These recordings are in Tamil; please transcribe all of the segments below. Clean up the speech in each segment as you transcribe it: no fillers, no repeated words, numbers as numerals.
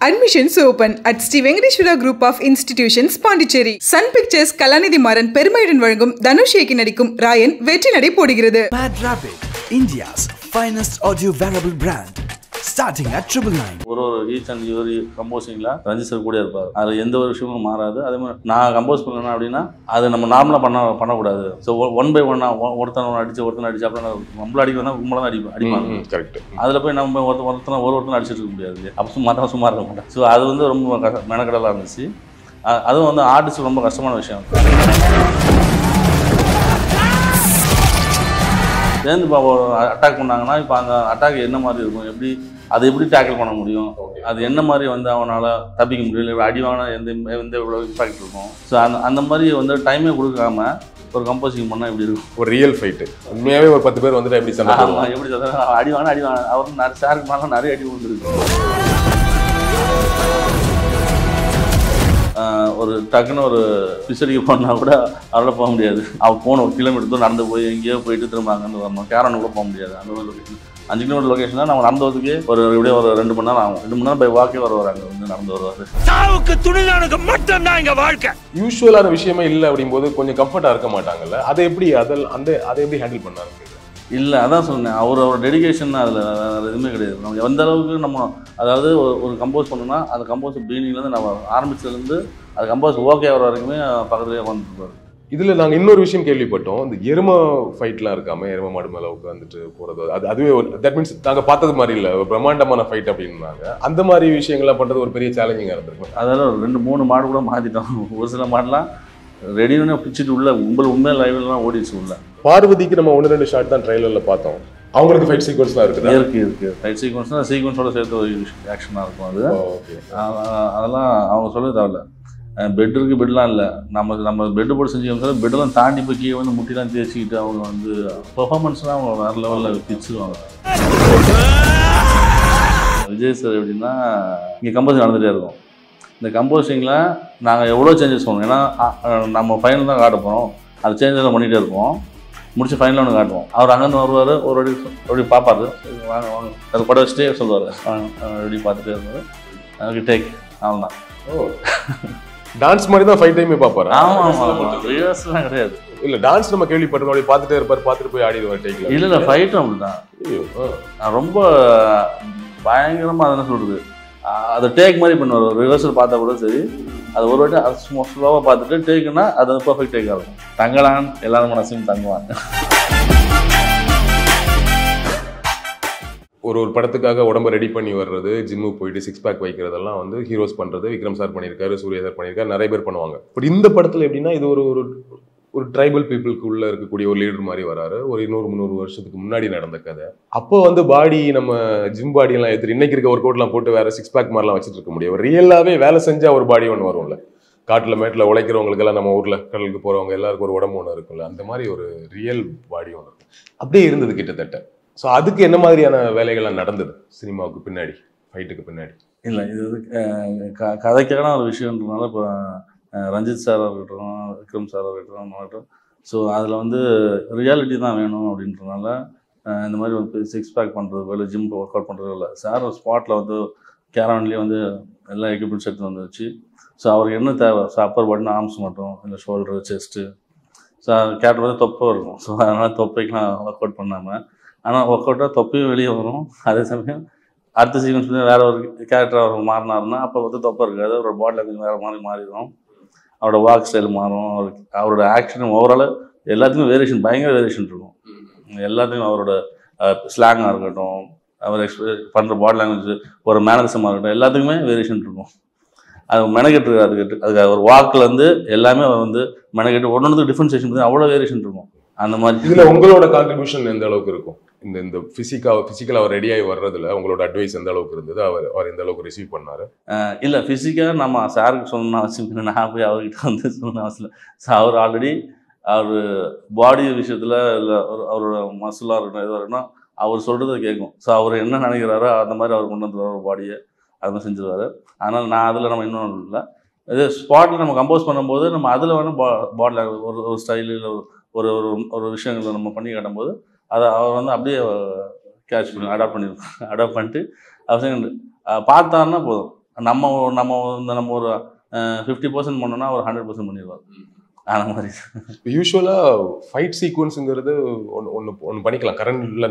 Admissions open at Sri Venkateshwara Group of Institutions, Pondicherry. Sun Pictures Kalanidhi Maran பெருமையுடன் வழங்கும் தனுஷ் இயக்கி நடிக்கும் ராயன் வெற்றி நடை போடுகிறது. Mad Rapid, India's finest audio wearable brand. Starting at 999. ஒரு ஈச் அண்ட் எவரி கம்போசிங்ல ரஞ்சித் சார் கூட இருப்பார். அதில் எந்த ஒரு விஷயமும் மாறாது. அதே மாதிரி நான் கம்போஸ் பண்ணேன் அப்படின்னா அது நம்ம நார்மலாக பண்ணக்கூடாது. ஸோ ஒன் பை ஒன்னாக ஒருத்தன் அடிச்சு அப்புறம் நம்மள அடிக்கணும் கும்பலாம் அடிப்பாங்க. கரெக்ட். அதில் போய் நம்ம ஒருத்தனை அடிச்சுட்டு இருக்க முடியாது. அப்போ சும்மா இருக்க மாட்டேன். ஸோ அது வந்து ரொம்ப மெனக்கடலாக இருந்துச்சு. அதுவும் வந்து ஆர்டிஸ்ட் ரொம்ப கஷ்டமான விஷயம். சேர்ந்து இப்போ அட்டாக் பண்ணாங்கன்னா இப்போ அந்த அட்டாக் என்ன மாதிரி இருக்கும், அதை எப்படி டேக்கிள் பண்ண முடியும், அது என்ன மாதிரி வந்து அவனால் தப்பிக்க முடியும், அடிவான எந்த இவ்வளோ இம்பாக்ட் இருக்கும். ஸோ அந்த மாதிரி வந்து டைமே கொடுக்காம ஒரு கம்போசிங் பண்ணால் எப்படி இருக்கும். ஒரு ரியல் ஃபைட்டு உண்மையாகவே ஒரு 10 பேர் வந்துட்டு எப்படி சொன்னாங்க எப்படி சொல்கிறாங்க அடிவான அவர் நிறைய சாருக்கு மேலே நிறைய அடி வந்துருக்கு. ஒரு டக்குன்னு ஒரு பிசடிக்கு போனால் கூட அவரால் போக முடியாது. அவர் போன ஒரு கிலோமீட்டர் நடந்து போய் எங்கேயோ போயிட்டு திரும்ப அங்கேருந்து வரணும். கேரன் கூட போக முடியாது. அந்த மாதிரி லொக்கேஷன் 5 கிலோமீட்டர் லொக்கேஷன் தான். நம்ம நடந்து வரதுக்கே எப்படியும் ஒரு 2 மணி நேரம் ஆகும். 2 மணி நேரம் போய் வாக்கே வருவார். அங்கே வந்து நடந்து வருவார். சாவுக்கு துணிதானுக்கு மட்டும் தான் இங்கே வாழ்க்கை. யூஸ்வலான விஷயமே இல்லை அப்படிங்கும்போது கொஞ்சம் கம்ஃபர்ட்டாக இருக்க மாட்டாங்கல்ல. அதை எப்படி அதை எப்படி ஹேண்டில் பண்ணாங்க? இல்லை, அதான் சொன்னேன். அவரோட டெடிகேஷன் அதில் எதுவுமே கிடையாது. நம்ம எந்த அளவுக்கு நம்ம அதாவது ஒரு கம்போஸ் பண்ணோம்னா அந்த கம்போஸ் பிகினிங்லேருந்து நம்ம ஆரம்பிச்சதுலேருந்து அது கம்போஸ் ஓகே ஆகிற வரைக்குமே பக்கத்துலேயே உட்காந்துருப்பாரு. இதில் நாங்கள் இன்னொரு விஷயம் கேள்விப்பட்டோம். இந்த எருமை ஃபைட்லாம் இருக்காமல் எருமை மாடு மேலே உட்காந்துட்டு போகிறது அதுவே தட் மீன்ஸ் நாங்கள் பார்த்தது மாதிரி இல்லை, ஒரு பிரம்மாண்டமான ஃபைட் அப்படின்னாங்க. அந்த மாதிரி விஷயங்கள்லாம் பண்ணுறது ஒரு பெரிய சேலஞ்சிங்காக இருந்திருக்கும். அதெல்லாம் 2-3 மாடு கூட மாற்றிட்டோம். ஒரு சில மாடெலாம் ரெடினே பிடிச்சிட்டு உள்ள உண்மையாக லைவ்லாம் ஓடிச்சு உள்ள. பார்வதிக்கு நம்ம 1-2 ஷாட் தான் ட்ரெயிலரில் பார்த்தோம். அவங்களுக்கு ஃபைட் சீக்வன்ஸ்லாம் இருக்குது. ஃபைட் சீக்வன்ஸ்னால் சீக்வன்ஸோட சேர்த்து ஒரு ஆக்ஷனாக இருக்கும். அது அதெல்லாம் அவங்க சொல்ல தேவையில்ல. பெட் இருக்குது, பெட்லாம் இல்லை. நம்ம பெட்டு போட்டு செஞ்சு பெட்டெல்லாம் தாண்டி போய் கீழே வந்து முட்டிலாம் தேய்ச்சிக்கிட்டு அவங்க வந்து பெர்ஃபார்மன்ஸ்லாம் அவங்க வேறு லெவலில் பிடிச்சிருவாங்க. விஜய் சார் எப்படின்னா இங்கே கம்போசிங் நடந்துகிட்டே இருக்கும். இந்த கம்போசிங்கில் நாங்கள் எவ்வளோ சேஞ்சஸ் பண்ணுவோம். ஏன்னா நம்ம ஃபைனல் தான் காட்ட போகிறோம். அது சேஞ்செல்லாம் பண்ணிகிட்டே இருப்போம். முடிச்சு ஃபைனலில் ஒன்று காட்டுவோம். அவர் அங்கேருந்து வருவார். ஒரு அப்படி பார்ப்பாரு. வாங்க அது படம் வச்சுட்டே சொல்லுவார். அப்படி பார்த்துட்டே இருந்தார். அதுக்கு டேக் அவ்வளோதான். ஓ, டான்ஸ் மாதிரி தான் ஃபைட் டைமே பார்ப்பாரு. ஆமாம், ரிஹர்ஸ்லாம் கிடையாது. இல்லை, டான்ஸ் நம்ம கேள்விப்பட்டோம். அப்படி பார்த்துட்டே இருப்பார். பார்த்துட்டு போய் ஆடிடுவார் டேக்கில். இல்லை ஃபைட்டும் அப்படி தான். ரொம்ப பயங்கரமாக அதெல்லாம் சொல்கிறது. அதை டேக் மாதிரி பண்ணுவார். ரிஹர்சல் பார்த்தா கூட சரி, அது ஒரு வாட்டி அது ஸ்லோவாக பார்த்துட்டு டேக்குன்னா அது வந்து பர்ஃபெக்ட் டேக்காக இருக்கும். தங்கலான் எல்லாரும் மனசையும் தங்குவாங்க. ஒரு படத்துக்காக உடம்பை ரெடி பண்ணி வர்றது, ஜிம்முக்கு போயிட்டு 6 பேக் வைக்கிறதெல்லாம் வந்து ஹீரோஸ் பண்ணுறது. விக்ரம் சார் பண்ணியிருக்காரு, சூர்யா சார் பண்ணியிருக்காரு, நிறைய பேர் பண்ணுவாங்க. பட் இந்த படத்தில் எப்படின்னா இது ஒரு ட்ரைபல் பீப்புளுக்கு உள்ள இருக்கக்கூடிய ஒரு லீடர் மாதிரி வராரு. ஒரு 200-300 வருஷத்துக்கு முன்னாடி நடந்த கதை. அப்போ வந்து பாடி நம்ம ஜிம் பாடியெல்லாம் எடுத்துட்டு இன்னைக்கு இருக்க ஒர்க் அவுட்லாம் போட்டு வேற 6 பேக் மாதிரிலாம் வச்சுட்டு இருக்க முடியும். ரியலாகவே வேலை செஞ்சா ஒரு பாடி ஒன்று வரும்ல. காட்டில் மேட்டில் உழைக்கிறவங்களுக்கெல்லாம் நம்ம ஊரில் கடலுக்கு போகிறவங்க எல்லாருக்கும் ஒரு உடம்பு ஒன்று இருக்குல்ல. அந்த மாதிரி ஒரு ரியல் பாடி ஒன்று இருக்கும். அப்படியே இருந்தது கிட்டத்தட்ட. ஸோ அதுக்கு என்ன மாதிரியான வேலைகள்லாம் நடந்தது சினிமாவுக்கு பின்னாடி, ஃபைட்டுக்கு பின்னாடி? இல்லை, இது வந்து கதைக்கான ஒரு விஷயன்றதுனால இப்போ ரஞ்சித் சாராக இருக்கட்டும், விக்ரம் சாராக இருக்கட்டும், ஸோ அதில் வந்து ரியாலிட்டி தான் வேணும் அப்படின்றதுனால இந்த மாதிரி வந்து 6 பேக் பண்ணுறது இல்லை, ஜிம் ஒர்க் அவுட் பண்ணுறது இல்லை. சார் ஸ்பாட்டில் வந்து கேரவன்லேயே வந்து எல்லா எக்யூப்மெண்ட்ஸ் எடுத்து வந்துச்சு. ஸோ அவருக்கு என்ன தேவை, ஸோ அப்பர் பட்டன் ஆர்ம்ஸ் மட்டும், இல்லை ஷோல்டரு, செஸ்ட்டு. ஸோ கேரக்டர் வந்து தொப்பை இருக்கும். ஸோ அதனால் தொப்பைக்கெலாம் ஒர்க் அவுட் பண்ணாமல், ஆனால் ஒர்க் அவுட்டாக தொப்பையும் வெளியே வரும். அதே சமயம் அடுத்த சீக்வன்ஸ் வந்து வேறு ஒரு கேரக்டர் அவர் மாறினாருன்னா அப்போ வந்து தொப்பை இருக்காது. அவரோட பாடி லாங்குவேஜ் வேறு மாதிரி மாறிடும். அவரோட வாக் ஸ்டைல் மாறும். அவரோட ஆக்ஷன் ஓவரால் எல்லாத்துக்குமே வேரியேஷன், பயங்கர வேரியேஷன் இருக்கும். எல்லாத்துக்கும் அவரோட ஸ்லாங்காக இருக்கட்டும், அவர் பண்ணுற பாடி லாங்குவேஜ், ஒரு மேனரிசமாக இருக்கட்டும், எல்லாத்துக்குமே வேரியேஷன் இருக்கும். அது மெனக்கெட்டு அதுக்கு ஒரு வாக்குலேருந்து எல்லாமே வந்து மெனக்கெட்டு ஒன்று டிஃப்ரென்சியேஷன் அவ்வளோ வேரியேஷன் இருக்கும். அந்த மாதிரி இதில் உங்களோட கான்ட்ரிபியூஷன் எந்த அளவுக்கு இருக்கும்? இந்த ஃபிசிக்கலாக அவர் ரெடியாகி வர்றதுல உங்களோட அட்வைஸ் எந்த அளவுக்கு இருந்தது? அவர் எந்த அளவுக்கு ரிசீவ் பண்ணார்? இல்லை, ஃபிசிக்காக நம்ம சாருக்கு சொல்லணும்னு அவசியம் இல்லை. நான் போய் அவர்கிட்ட வந்து சொல்லணும்னு அவசியம் இல்லை. ஸோ அவர் ஆல்ரெடி அவர் பாடி விஷயத்தில் இல்லை அவரோட மசிலாக இருக்கட்டும், எதுவாக இருக்கணும், அவர் சொல்கிறத கேட்கும். ஸோ அவர் என்ன நினைக்கிறாரோ அந்த மாதிரி அவர் கொண்டு வந்துடுவார் பாடியை. அது மாதிரி செஞ்சுருவார். அதனால் நான் அதில் நம்ம இன்னும் இல்லை. இதே ஸ்பாட்டில் நம்ம கம்போஸ் பண்ணும்போது நம்ம அதில் வேணும் பாடி ஒரு ஸ்டைலு இல்லை ஒரு விஷயங்களை நம்ம பண்ணி காட்டும்போது அதை அவர் வந்து அப்படியே கேட்ச் பண்ணி அடாப்ட் பண்ணிட்டு அவர் பார்த்தாருன்னா போதும். நம்ம நம்ம ஒரு 50% பண்ணோம்னா ஒரு 100% பண்ணிடுவார். அந்த மாதிரி யூஸ்வலாக ஃபைட் சீக்வன்ஸுங்கிறது ஒன்று பண்ணிக்கலாம். கரண்ட் டேட்டில்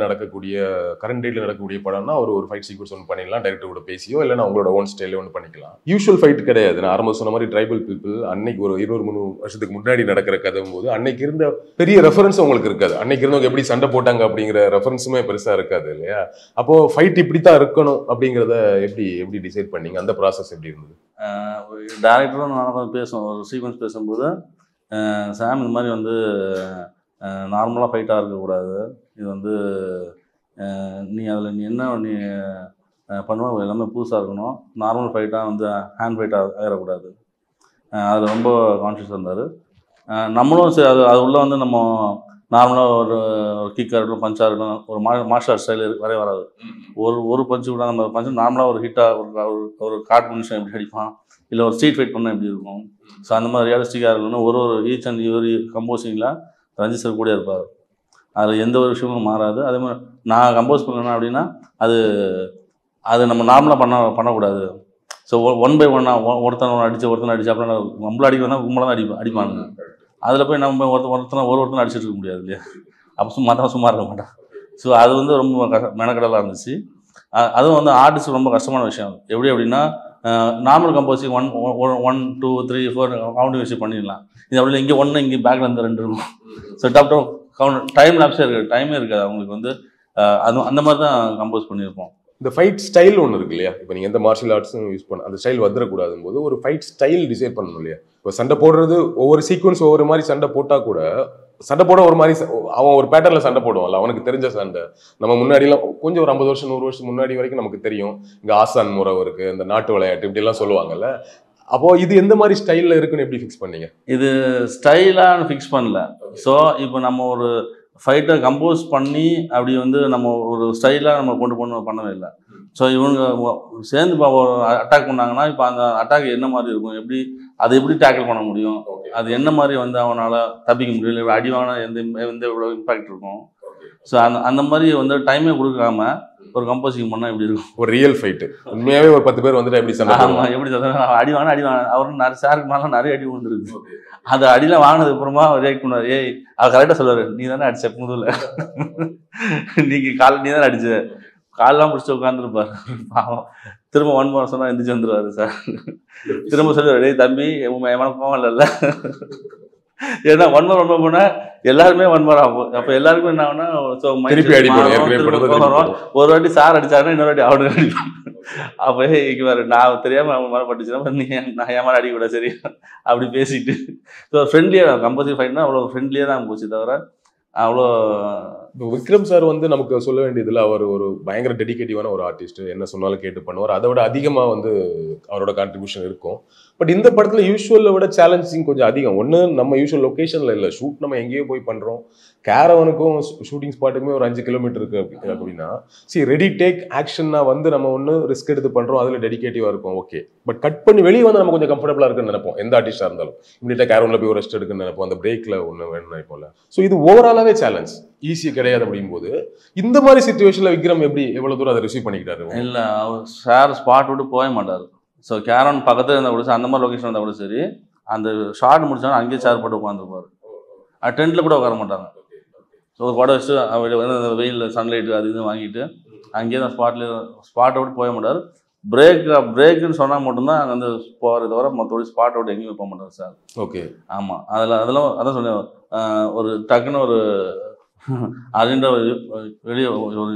நடக்கக்கூடிய படம்னா ஒரு ஃபைட் சீக்வன்ஸ் ஒன்று பண்ணிடலாம், டைரக்டர் கூட பேசியோ இல்லைன்னா உங்களோட ஓன் ஸ்டைலே ஒன்று பண்ணிக்கலாம். யூஸ்வல் ஃபைட் கிடையாது. நான் ஆரம்பம் சொன்ன மாதிரி ட்ரைபல் பீப்புள் அன்னைக்கு ஒரு 200-300 வருஷத்துக்கு முன்னாடி நடக்கிற கதையும் போது அன்னைக்கு இருந்த பெரிய ரெஃபரன்ஸ் உங்களுக்கு இருக்காது. அன்னைக்கு இருந்தவங்க எப்படி சண்டை போட்டாங்க அப்படிங்கிற ரெஃபரன்ஸுமே பெருசாக இருக்காது இல்லையா? அப்போது ஃபைட் இப்படி தான் இருக்கணும் அப்படிங்கிறத எப்படி டிசைட் பண்ணீங்க? அந்த ப்ராசஸ் எப்படி இருந்தது? டேரக்டரும் நான் பேசுவோம், ஒரு சீக்வன்ஸ் பேசும்போது சாம் இந்த மாதிரி வந்து நார்மலாக ஃபைட்டாக இருக்கக்கூடாது, இது வந்து நீ அதில் என்ன பண்ணுவோம் எல்லாமே புதுசாக இருக்கணும், நார்மல் ஃபைட்டாக வந்து ஹேண்ட் ஃபைட்டாக ஆகிடக்கூடாது. அதில் ரொம்ப கான்ஷியஸாக இருந்தார். நம்மளும் சரி அது உள்ளே வந்து நம்ம நார்மலாக ஒரு கிக்காக இருக்கட்டும், பஞ்சாக இருக்கட்டும், ஒரு மார்ஷல் ஆர்ட் ஸ்டைல் வரவே வராது. ஒரு பஞ்சு கூட நம்ம பஞ்சு நார்மலாக ஒரு ஹிட்டாக ஒரு கார்ட் மனுஷன் எப்படி அடிப்பான், இல்லை ஒரு ஸ்ட்ரீட் ஃபைட் பண்ணால் எப்படி இருக்கும். ஸோ அந்த மாதிரி ரியலிஸ்டிக்காக இருக்கணும்னு ஒரு ஈச் அண்ட் எவரி கம்போசிங்கில் ரஞ்சித் சார் கூட இருப்பார். அதில் எந்த ஒரு விஷயமும் மாறாது. அதே மாதிரி நான் கம்போஸ் பண்ணேன் அப்படின்னா அது நம்ம நார்மலாக பண்ணக்கூடாது. ஸோ 1 by 1 ஒருத்தனை அடிச்சு அப்படின்னா நம்மள அடிக்கிறதா கும்பலாக தான் அடிப்பானுங்க. அதில் போய் நம்ம ஒருத்தனை அடிச்சுட்டு இருக்க முடியாது இல்லையா? அப்போ மற்றவன் சும்மா இருக்க மாட்டான். ஸோ அது வந்து ரொம்ப மெனக்கடலாக இருந்துச்சு. அதுவும் வந்து ஆர்டிஸ்ட் ரொம்ப கஷ்டமான விஷயம். அப்படின்னா நார்மல் கம்போசிங் 1 1 2 3 4 கவுண்டிங் வச்சு பண்ணிடலாம். இது அப்படி இங்கே 1 இங்கே பேக்கில் இருந்து 2 இருக்கும். ஸோ டாப்டாப் கவுண்ட் டைம் லாப்ஸே இருக்காது, டைமே இருக்காது அவங்களுக்கு வந்து. அந்த மாதிரி தான் கம்போஸ் பண்ணியிருப்போம். இந்த ஃபைட் ஸ்டைல் ஒன்று இருக்கு இல்லையா? இப்போ நீங்கள் எந்த மார்ஷியல் ஆர்ட்ஸும் யூஸ் பண்ண அந்த ஸ்டைல் வந்துடக்கூடாதும் போது ஒரு ஃபைட் ஸ்டைல் டிசைட் பண்ணணும் இல்லையா? இப்போ சண்டை போடுறது ஒவ்வொரு சீக்வன்ஸ் ஒவ்வொரு மாதிரி சண்டை போட்டால் கூட சண்டை போட ஒரு மாதிரி அவன் ஒரு பேட்டர்ல சண்டை போடுவான்ல, அவனுக்கு தெரிஞ்ச சண்டை. நம்ம முன்னாடிலாம் கொஞ்சம் ஒரு 50 வருஷம் 100 வருஷம் முன்னாடி வரைக்கும் நமக்கு தெரியும். இங்கே ஆசான் முறை இருக்கு, இந்த நாட்டு விளையாட்டு இப்படி எல்லாம் சொல்லுவாங்கல்ல. அப்போ இது எந்த மாதிரி ஸ்டைல்ல இருக்குன்னு எப்படி ஃபிக்ஸ் பண்ணீங்க? இது ஸ்டைலான்னு ஃபிக்ஸ் பண்ணல. ஸோ இப்போ நம்ம ஒரு ஃபைட்டை கம்போஸ் பண்ணி அப்படி வந்து நம்ம ஒரு ஸ்டைலாக நம்ம பண்ணவே இல்லை. ஸோ இவங்க சேர்ந்து இப்போ ஒரு அட்டாக் பண்ணாங்கன்னா இப்போ அந்த அட்டாக் என்ன மாதிரி இருக்கும், அதை எப்படி டேக்கிள் பண்ண முடியும், அது என்ன மாதிரி வந்து அவனால் தப்பிக்க முடியும், இல்லை அடிவான எந்த இவ்வளோ இம்பாக்ட் இருக்கும். ஸோ அந்த மாதிரி வந்து டைமே கொடுக்காம ஒரு கம்போசிங் பண்ணால் எப்படி இருக்கும்? ஒரு ரியல் ஃபைட்டு உண்மையாகவே ஒரு 10 பேர் வந்துட்டு எப்படி சண்டை எப்படி அடிவான அவரும் சாருக்கு மேலே நிறைய அடி விழுந்துருக்கு. அது அடியில் வாங்கினதுக்கு அப்புறமா ரியாக்ட் பண்ணுவார். அவர் கரெக்டாக சொல்லுவார், நீ தானே அடிச்ச முதல்ல, நீ தானே அடிச்ச, காலெலாம் பிடிச்சி உட்காந்துருப்பார். பாவம் திரும்ப 1 more சொன்னால் எந்திரிச்சு வந்துடுவார் சார். திரும்ப சொல்லுவார், தம்பி எவனுக்கு போவோம் இல்லைல்ல. ஏன்னா 1 more போனால் எல்லாருமே 1 more ஆகும். அப்போ எல்லாருக்கும் என்ன ஆகுனா ஒரு வாட்டி சார் அடிச்சாருன்னா இன்னொரு வாட்டி அவனுக்கு அடிப்பான். அப்போ இங்கே வேறு நான் தெரியாமல் அவங்க மேலே பட்டுச்சுன்னா நான் ஏன் மேலே அடிக்கூடாது சரி அப்படி பேசிட்டு. ஸோ ஃப்ரெண்ட்லியாக கம்பல்சரி ஃபைட்னா அவ்வளோ ஃப்ரெண்ட்லியாக தான் போச்சு தவிர அவ்வளோ. விக்ரம் சார் வந்து நமக்கு சொல்ல வேண்டியதில் அவர் ஒரு பயங்கர டெடிகேட்டிவான ஒரு ஆர்டிஸ்ட், என்ன சொன்னாலும் கேட்டு பண்ணுவார். அதை விட அதிகமாக வந்து அவரோட கான்ட்ரிபியூஷன் இருக்கும். பட் இந்த படத்தில் யூஸ்வலை விட சேலஞ்சிங் கொஞ்சம் அதிகம். ஒன்று நம்ம யூஸ்வல் லொக்கேஷனில் இல்லை, ஷூட் நம்ம எங்கேயோ போய் பண்ணுறோம். கேரவனுக்கும் ஷூட்டிங் ஸ்பாட்டுக்குமே ஒரு 5 கிலோமீட்டர் இருக்கு அப்படின்னா ரெடி டேக் ஆக்ஷன்னா வந்து நம்ம ஒன்று ரிஸ்க் எடுத்து பண்ணுறோம், அதில் டெடிகேட்டிவாக இருக்கும். ஓகே, பட் கட் பண்ணி வெளியே வந்து நம்ம கொஞ்சம் கம்ஃபர்டபுளாக இருக்குன்னு நினைப்போம். எந்த ஆர்டிஸ்டாக இருந்தாலும் இமீடியட்டாக கேரவனில் போய் ஒரு ரெஸ்ட் எடுக்குன்னு நினைப்போம், அந்த பிரேக்கில் ஒன்று வேணும்னு நினைப்போம்ல. ஸோ இது ஓவராலாகவே சேலஞ்ச், ஈஸியாக கிடையாது. அப்படிங்கும்போது இந்த மாதிரி சிச்சுவேஷனில் விக்ரம் எவ்வளோ தூரம் அதை ரிசீவ் பண்ணிக்கிட்டாரு? இல்லை, அவர் சார் ஸ்பாட் விட்டு போக மாட்டார். ஸோ கேரவன் பக்கத்தில் இருந்தால் கூட அந்த மாதிரி லொக்கேஷன் இருந்தால் கூட சரி, அந்த ஷார்ட் முடிச்சாலும் அங்கேயே சேர் போட்டு உட்காந்துருப்பார். டென்ட்டில் கூட உட்கார மாட்டாங்க. ஸோ ஒரு படம் வச்சு அவர் வந்து அந்த வெயில் சன்லைட்டு அது இது வாங்கிட்டு அங்கேயே தான் ஸ்பாட்டை விட்டு போக மாட்டார். பிரேக்குன்னு சொன்னால் மட்டும்தான் அங்கே வந்து போகிறத தவிர மற்றபடி ஸ்பாட் அவுட் எங்கேயும் போக மாட்டார் சார். ஓகே, ஆமாம். அதெல்லாம் அதான் சொன்னேன், ஒரு டக்குன்னு ஒரு அர்ஜென்ட்டாக வெளியே ஒரு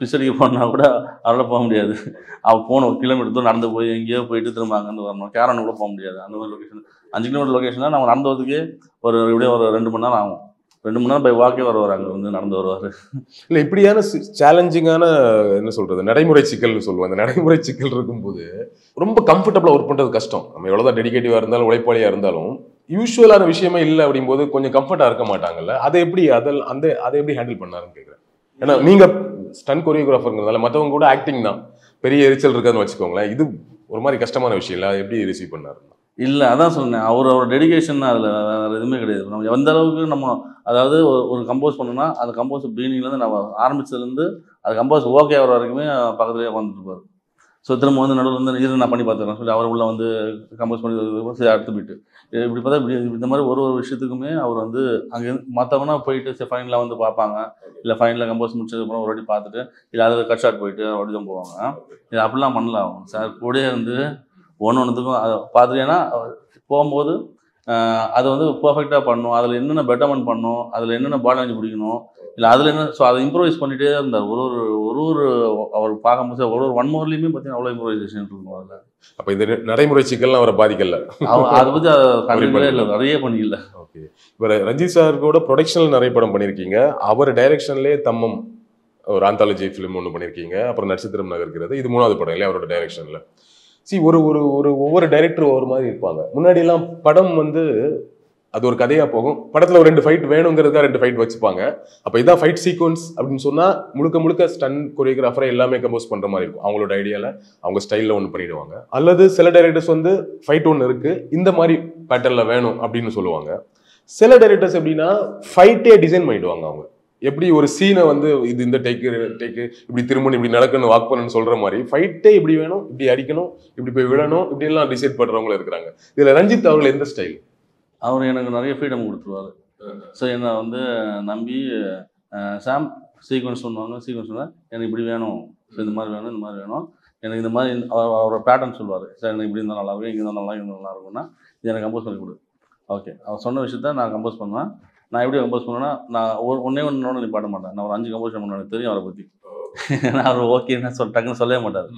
பிசடிக்கு போனால் கூட அவரால் போக முடியாது. அவள் போன 1 கிலோமீட்டர் தூரம் நடந்து போய் எங்கேயோ போயிட்டு திரும்ப அங்கேருந்து வரணும். கேரன் கூட போக முடியாது. அந்த மாதிரி லொக்கேஷன் 5 கிலோமீட்டர் லொக்கேஷனாக நம்ம நடந்து வரதுக்கே எப்படியும் ஒரு 2 மணி நேரம் ஆகும். 2 மணி நேரம் போய் வாக்கே வருவார், அங்கே வந்து நடந்து வருவார். இல்லை, இப்படியான சேலஞ்சிங்கான என்ன சொல்கிறது நடைமுறை சிக்கல்னு சொல்லுவோம். அந்த நடைமுறை சிக்கல் இருக்கும்போது ரொம்ப கம்ஃபர்டபுளாக ஒர்க் பண்ணுறது கஷ்டம். நம்ம எவ்வளோதான் டெடிகேட்டிவாக இருந்தாலும் உழைப்பாளியாக இருந்தாலும் யூஸ்வலான விஷயமே இல்லை அப்படிங்கும்போது கொஞ்சம் கம்ஃபர்ட்டாக இருக்க மாட்டாங்கல்ல. அதை எப்படி ஹேண்டில் பண்ணாருன்னு கேட்குறேன். ஏன்னா நீங்கள் ஸ்டன் கொரியோகிராஃபருங்கிறதால மற்றவங்க கூட ஆக்டிங் தான், பெரிய எரிச்சல் இருக்காதுன்னு வச்சுக்கோங்களேன். இது ஒரு மாதிரி கஷ்டமான விஷயம் இல்லை, அதை எப்படி ரிசீவ் பண்ணாரு? இல்லை, அதான் சொன்னேன், அவரோட டெடிகேஷன் அதில் வேறு எதுவுமே கிடையாது. நம்ம எந்த அளவுக்கு நம்ம அதாவது ஒரு கம்போஸ் பண்ணோம்னா அந்த கம்போஸ் பிகினிங்லேருந்து நம்ம ஆரம்பிச்சதுலேருந்து அது கம்போஸ் ஓகே ஆகிற வரைக்குமே பக்கத்துலேயே உட்காந்துட்டு இருப்பார். ஸோ திரும்ப வந்து நடுவில் வந்து இரு நான் பண்ணி பார்த்துக்கிறேன் சொல்லி அவர் உள்ள வந்து கம்போஸ் பண்ணி சரி அடுத்து போயிட்டு இப்படி பார்த்தா இப்படி இந்த மாதிரி ஒரு விஷயத்துக்குமே அவர் வந்து அங்கே மற்றவங்கன்னா போயிட்டு சரி ஃபைனலாக வந்து பார்ப்பாங்க, இல்லை ஃபைனலாக கம்போஸ் முடிச்சதுக்கப்புறம் ஒரு வாட்டி பார்த்துட்டு இல்லை அதை கட் ஷாட் போயிட்டு அப்படி தான் போவாங்க. இது அப்படிலாம் பண்ணல அவங்க சார் கூடயே இருந்து ஒன்றுத்துக்கும் அதை பார்த்துட்டு. ஏன்னா போகும்போது அதை வந்து பர்ஃபெக்டாக பண்ணணும், அதில் என்னென்ன பெட்டர்மெண்ட் பண்ணணும், அதில் என்னென்ன பாடி லாங்குவேஜ் பிடிக்கணும், இல்லை அதில் என்ன ஸோ அதை இம்ப்ரூவைஸ் பண்ணிகிட்டே இருந்தார். ஒரு அவர் பார்க்கும்போது ஒரு ஒன் மோர்லேயுமே பார்த்தீங்கன்னா அவ்வளோ இம்ப்ரூவைசேஷன் இருக்கும் அதில். அப்போ இந்த நடைமுறை சிக்கல்லாம் அவரை பாதிக்கல, அதை பற்றி கண்டிப்பாக இல்லை, நிறைய பண்ணிக்கல. ஓகே. இப்போ ரஞ்சித் சார் கூட ப்ரொடக்ஷனில் நிறைய படம் பண்ணியிருக்கீங்க, அவர் டைரக்ஷன்லேயே தம்மம் ஒரு ஆந்தாலஜி ஃபிலிம் ஒன்று பண்ணியிருக்கீங்க, அப்புறம் நட்சத்திரம் நகர்கிறது, இது 3வது படம் இல்லையா அவரோட டைரக்ஷனில். ஒவ்வொரு டைரக்டர் ஒவ்வொரு மாதிரி இருப்பாங்க. முன்னாடியெல்லாம் படம் வந்து அது ஒரு கதையாக போகும், படத்தில் ஒரு 2 ஃபைட் வேணுங்கிறதுக்காக 2 ஃபைட் வச்சுப்பாங்க. அப்போ இதான் ஃபைட் சீக்வன்ஸ் அப்படின்னு சொன்னால் முழுக்க ஸ்டன் கொரியோகிராஃபரை எல்லாமே கம்போஸ் பண்ணுற மாதிரி இருக்கும். அவங்களோட ஐடியாவில் அவங்க ஸ்டைலில் ஒன்று பண்ணிடுவாங்க. அல்லது சில டைரக்டர்ஸ் வந்து ஃபைட் ஒன்று இருக்குது இந்த மாதிரி பேட்டர்னில் வேணும் அப்படின்னு சொல்லுவாங்க. சில டைரக்டர்ஸ் எப்படின்னா ஃபைட்டே டிசைன் பண்ணிடுவாங்க. அவங்க எப்படி ஒரு சீனை வந்து இது இந்த டேக்கு இப்படி திரும்பணும், இப்படி நடக்கணும், வாக் பண்ணணும்னு சொல்கிற மாதிரி ஃபைட்டே இப்படி வேணும், இப்படி அடிக்கணும், இப்படி போய் விடணும், இப்படிலாம் டிசைட் பண்ணுறவங்களும் இருக்கிறாங்க. இதில் ரஞ்சித் அவர்கள் எந்த ஸ்டைல்? அவர் எனக்கு நிறைய ஃப்ரீடம் கொடுத்துருவார். ஸோ என்னை வந்து நம்பி சாம் சீக்வன்ஸ் சொன்னாங்க, சீக்வன்ஸ் சொன்னால் எனக்கு இப்படி வேணும், ஸோ இந்த மாதிரி வேணும், இந்த மாதிரி வேணும், எனக்கு இந்த மாதிரி அவரோட பேட்டர்ன் சொல்லுவார். சார் எனக்கு இப்படி இருந்தால் நல்லாயிருக்கும், இங்கே இருந்தால் நல்லா இருக்கும்னா இது எனக்கு கம்போஸ் பண்ணி கொடு. ஓகே, அவர் சொன்ன விஷயத்த நான் கம்போஸ் பண்ணுவேன். நான் எப்படி கம்போஸ் பண்ணுவேன்னா நான் ஒன்று நீ பாட மாட்டேன், நான் ஒரு 5 கம்போஸ் பண்ண எனக்கு தெரியும் அவரை பற்றி. நான் அவர் ஓகேன்னு டக்குன்னு சொல்லவே மாட்டார்.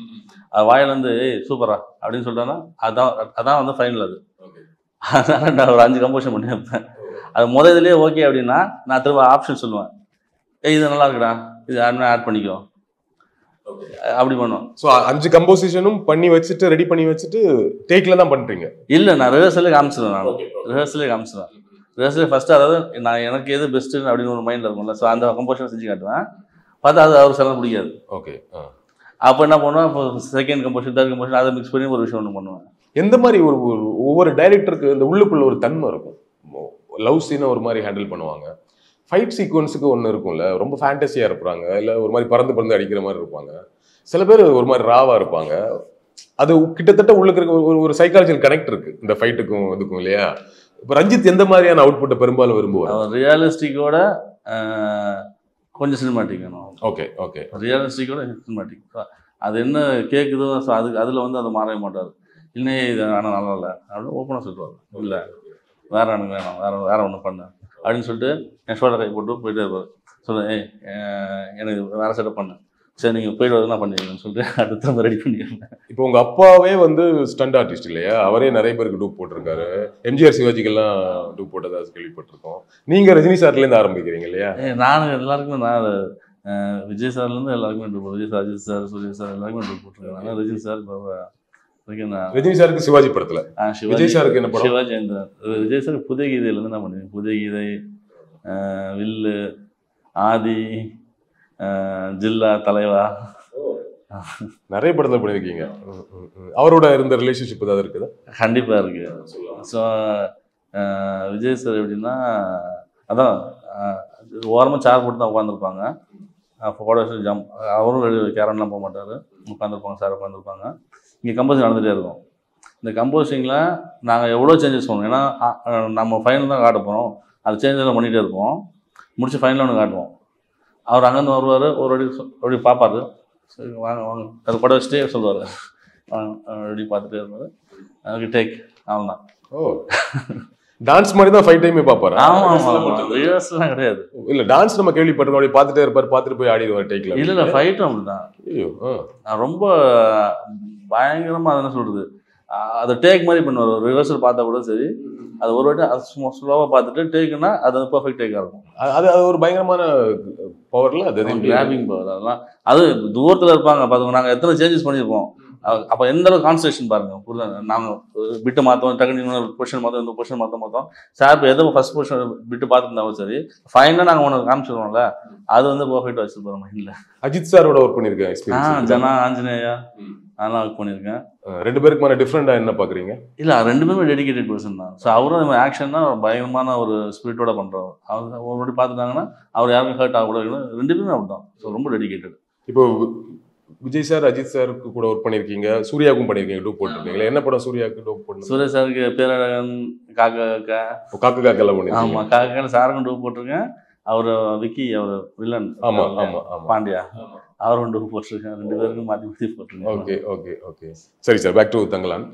அது வாயிலேருந்து சூப்பரா அப்படின்னு சொல்லிட்டேன்னா அதான் வந்து ஃபைனல். அது அதனால் நான் ஒரு 5 கம்போஷன் பண்ணி வைப்பேன். அது இதுலேயே ஓகே அப்படின்னா நான் திரும்ப ஆப்ஷன் சொல்லுவேன், இது நல்லா இருக்குடா, இது ஆட் பண்ணிக்கோ, அப்படி பண்ணுவோம். ஸோ 5 கம்போசிஷனும் பண்ணி வச்சுட்டு ரெடி பண்ணி வச்சுட்டு டேக்கில் தான் பண்ணுறீங்க? இல்லை, நான் ரிஹர்சலே காமிச்சிடுவேன். ரிஹர்சலே ஃபஸ்ட்டு, அதாவது நான் எனக்கு எது பெஸ்ட்டுன்னு அப்படின்னு ஒரு மைண்டில் இருக்கும்ல, ஸோ அந்த கம்போஷன் செஞ்சு காட்டுவேன். பார்த்தா அது அவர் சில பிடிக்காது. ஓகே. அப்போ என்ன பண்ணுவேன், இப்போ செகண்ட் கம்போஷன், தேர்ட் கம்போஷன் அதை மிக்ஸ் பண்ணி ஒரு விஷயம் ஒன்று பண்ணுவேன். எந்த மாதிரி ஒவ்வொரு டைரக்டருக்கு இந்த உள்ளுக்குள்ள ஒரு தன்மை இருக்கும். லவ் சீனை ஒரு மாதிரி ஹேண்டில் பண்ணுவாங்க, ஃபைட் சீக்வன்ஸுக்கு ஒன்று இருக்கும்ல, ரொம்ப ஃபேண்டஸியாக இருப்பாங்க, இல்லை ஒரு மாதிரி பறந்து அடிக்கிற மாதிரி இருப்பாங்க. சில பேர் ஒரு மாதிரி ராவாக இருப்பாங்க. அது கிட்டத்தட்ட உள்ளுக்கு இருக்க ஒரு சைக்காலஜிக்கல் கனெக்ட் இருக்குது இந்த ஃபைட்டுக்கும் இதுக்கும் இல்லையா? இப்போ ரஞ்சித் எந்த மாதிரியான அவுட்புட்டை பெரும்பாலும் விரும்புவார்? ரியாலிஸ்டிக்கோட கொஞ்சம் சினிமாட்டிக் வேணும். ஓகே. ரியாலிஸ்டிக்கோட சினிமாட்டிக், அது என்ன கேட்குதோ ஸோ அதில் வந்து அதை மாறவே மாட்டார். இல்லை இது ஆனால் நல்லா இல்லை அப்படின்னு ஓப்பனாக சொல்லுவார். இல்லை வேறு எனக்கு வேணும், வேறு ஒன்று பண்ணு அப்படின்னு சொல்லிட்டு என் ஷோல்டர் கை போட்டு போயிட்டே இருப்பார். சொல்லுவேன் எனக்கு வேறு செட்டப் பண்ணேன், சரி நீங்கள் போயிட்டு வரதுனா பண்ணிடுங்கன்னு சொல்லிட்டு அடுத்த ரெடி பண்ணிடுறேன். இப்போ உங்கள் அப்பாவே வந்து ஸ்டண்ட் ஆர்டிஸ்ட் இல்லையா? அவரே நிறைய பேருக்கு டூப் போட்டிருக்காரு, எம்ஜிஆர் சிவாஜிக்கெல்லாம் டூப் போட்டதா கேள்விப்பட்டிருக்கோம். நீங்கள் ரஜினி சார்லேருந்து ஆரம்பிக்கிறீங்க இல்லையா? நான் எல்லாருக்குமே நான் விஜய் சார்லேருந்து எல்லாருக்குமே dupe, Vijay sir, Ajith sir, Suriya sir எல்லாருக்குமே டூப் போட்டிருக்கேன். ஆனால் ரஜினி சார் ரஜினி சாருக்கு சிவாஜி படத்துல, விஜய் சாருக்கு என்ன படம்? சிவாஜி. விஜய் சார் புதிய கீதையிலேருந்து நான் பண்ணுவேன். புதிய கீதை, வில்லு, ஆதி, ஜில்லா, தலைவா, நிறைய படத்துல பண்ணியிருக்கீங்க. அவரோட இருந்த ரிலேஷன்ஷிப் ஏதாவது இருக்குதா? கண்டிப்பா இருக்கு. ஸோ விஜய் சார் எப்படின்னா அதான் ஓரமாக சேர் போட்டு தான் உட்காந்துருப்பாங்க. ஃபோட்டோ ஜம்ப், அவரும் கேரன்லாம் போக மாட்டார், உட்காந்துருப்பாங்க, சார் உட்காந்துருப்பாங்க. இங்கே கம்போசிங் நடந்துகிட்டே இருக்கும். இந்த கம்போசிங்கில் நாங்கள் எவ்வளோ சேஞ்சஸ் பண்ணுவோம், ஏன்னா நம்ம ஃபைனல் தான் காட்ட போகிறோம், அது சேஞ்செல்லாம் பண்ணிகிட்டே இருப்போம். முடிச்சு ஃபைனலில் ஒன்று காட்டுவோம். அவர் அங்கேருந்து வருவார், ஒரு அப்படி பார்ப்பார், சரி வாங்க அது படம் வச்சுட்டே சொல்லுவார், அப்படி பார்த்துட்டே இருப்பார். அதுக்கு டேக் அவ்வளோதான். ஓ, டான்ஸ் மாதிரி தான் ஃபைட் டைமே பார்ப்பாரு? ஆமாம், ரிஹர்சல்லாம் கிடையாது. இல்லை, டான்ஸ் நம்ம கேள்விப்பட்டிருக்கோம், அப்படி பார்த்துட்டே இருப்பார், பார்த்துட்டு போய் ஆடிடுவார் டேக்கில். இல்லை ஃபைட்டும் அப்படி தான். ஐயோ, நான் ரொம்ப பயங்கரமாக அதை என்ன சொல்கிறது, அதை டேக் மாதிரி பண்ணுவார். ஒரு ரிஹர்சல் பார்த்தா கூட சரி, அது ஒரு வாட்டி அது ஸ்லோவாக பார்த்துட்டு டேக்குன்னா அது பர்ஃபெக்ட் டேக்காக இருக்கும். அது ஒரு பயங்கரமான பவரில், அது கிராபிங் பவர். அதெல்லாம் அது தூரத்தில் இருப்பாங்க பார்த்துக்கோங்க. நாங்கள் எத்தனை சேஞ்சஸ் பண்ணியிருப்போம், அப்போ எந்த அளவுக்கு கான்சன்ட்ரேஷன் பாருங்க. புரியுதா? நாங்கள் பிட்டு மாற்றோம், டக்குனு இன்னொரு பொசிஷன் மாற்றோம், இந்த பொசிஷன் மாற்றோம். சார் இப்போ எதோ ஃபர்ஸ்ட் பொசிஷன் பிட்டு பார்த்துருந்தாலும் சரி, ஃபைனலாக நாங்கள் ஒன்று காமிச்சிடுவோம்ல, அது வந்து பர்ஃபெக்டாக வச்சுருப்போம் மைண்டில். அஜித் சாரோட ஒர்க் பண்ணியிருக்கேன், ஜனா, ஆஞ்சநேயா, அதெல்லாம் ஒர்க் பண்ணியிருக்கேன். 2 பேருக்குமான டிஃப்ரெண்டாக என்ன பார்க்குறீங்க? இல்லை, 2 பேருமே டெடிகேட்டட் பர்சன் தான். ஸோ அவரும் ஆக்ஷன் தான் பயங்கரமான ஒரு ஸ்பிரிட்டோட பண்ணுறவர். அவர் ஒரு பார்த்துட்டாங்கன்னா அவர் யாருமே ஹர்ட் ஆகக்கூடாது. 2 பேருமே அப்படி தான். ஸோ ரொம்ப டெடிகேட்டட். இப்போ விஜய் சார் அஜித் சாருக்கு கூட ஒர்க் பண்ணிருக்கீங்க, சூர்யாவுக்கும் பண்ணிருக்கீங்க, டூப் போட்டிருக்கீங்களா? என்ன படம் சூர்யாவுக்கு டூப் பண்ணீங்க? சூர்யா சாருக்கு பேரழகன், காக்கா காக்கா. காக்கு காக்கெல்லாம் பண்ணிருக்கீங்க. ஆமா, காக்கா சாருக்கும் டூப் போட்டிருக்கேன். அவர் விக்கி, அவர் வில்லன் ஆமா ஆமா ஆமா பாண்டியா, அவரும் டூப் போட்டிருக்கேன். 2 பேருக்கும் மாற்றி மாற்றி போட்டிருக்கேன். Okay okay okay. சரி சார், பேக் டு தங்கலான்.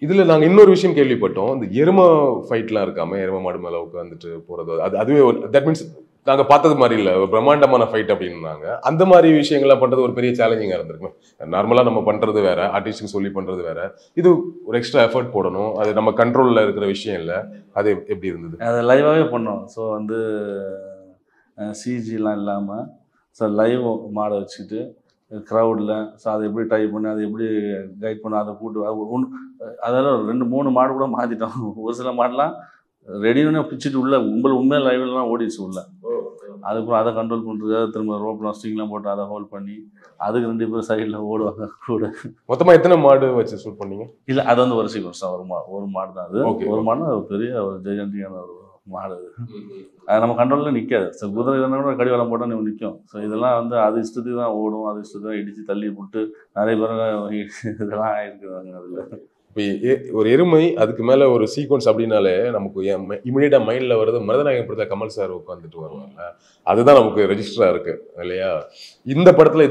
இதுல நாங்க இன்னொரு விஷயம் கேள்விப்பட்டோம், இந்த எருமை ஃபைட்லாம் இருக்காம, எருமை மாடு மேல உட்காந்துட்டு போறது, அதுவே தட் மீன்ஸ் நாங்க பார்த்தது மாதிரி இல்ல, ஒரு பிரம்மாண்டமான ஃபைட் அப்படின்னாங்க. அந்த மாதிரி விஷயங்கள்லாம் பண்றது ஒரு பெரிய சேலஞ்சிங்கா இருந்திருக்கும். நார்மலா நம்ம பண்றது வேற, ஆர்டிஸ்டுக்கு சொல்லி பண்றது வேற, இது ஒரு எக்ஸ்ட்ரா எஃபர்ட் போடணும், அது நம்ம கண்ட்ரோல்ல இருக்கிற விஷயம் இல்லை. அது எப்படி இருந்தது? அதை லைவாகவே பண்ணோம். ஸோ வந்து சிஜிலாம் இல்லாமல், ஸோ லைவ் மாடை வச்சுக்கிட்டு க்ரௌடில், ஸோ அதை எப்படி டைப் பண்ணி, அதை எப்படி கைட் பண்ணி, அதை கூட்டு அதெல்லாம் 2-3 மாடு கூட மாற்றிட்டோம். ஒரு சில மாடெலாம் ரெடினே பிடிச்சிட்டு உள்ள உண்மையாக லைவ்லாம் ஓடிடுச்சு உள்ள. அதுக்கப்புறம் அதை கண்ட்ரோல் பண்ணுறது, திரும்ப ரோப்லாம் ஸ்டிங்லாம் போட்டு அதை ஹோல்ட் பண்ணி, அதுக்கு 2 பேர் சைடில் ஓடுவாங்க கூட. மொத்தமாக எத்தனை மாடு வச்சு ஷூட் பண்ணீங்க? இல்லை, அது வந்து ஒரு சீக்வன்ஸ் தான். ஒரு மாடு தான் அது. ஒரு மாடுனா ஒரு பெரிய ஒரு ஜெயண்டியான ஒரு மாடு அது. அது நம்ம கண்ட்ரோலில் நிற்காது. ஸோ குதிரை கூட கடி வளம் போட்டால் நம்ம நிற்கும். ஸோ இதெல்லாம் வந்து அது இஷ்டத்துக்கு தான் ஓடும், அது இஷ்டத்துக்கு தான் இடித்து தள்ளி விட்டு நிறைய பேர் இதெல்லாம் ஆகிருக்குறாங்க அதில். இப்போ ஒரு எருமை அதுக்கு மேலே ஒரு சீக்வன்ஸ் அப்படின்னாலே நமக்கு இமீடியட்டா மைண்டில் வருது மருதநாயகம் படத்தில் கமல் சார் உட்காந்துட்டு வருவாங்க. அதுதான் நமக்கு ரெஜிஸ்டராக இருக்கு இல்லையா? இந்த படத்தில்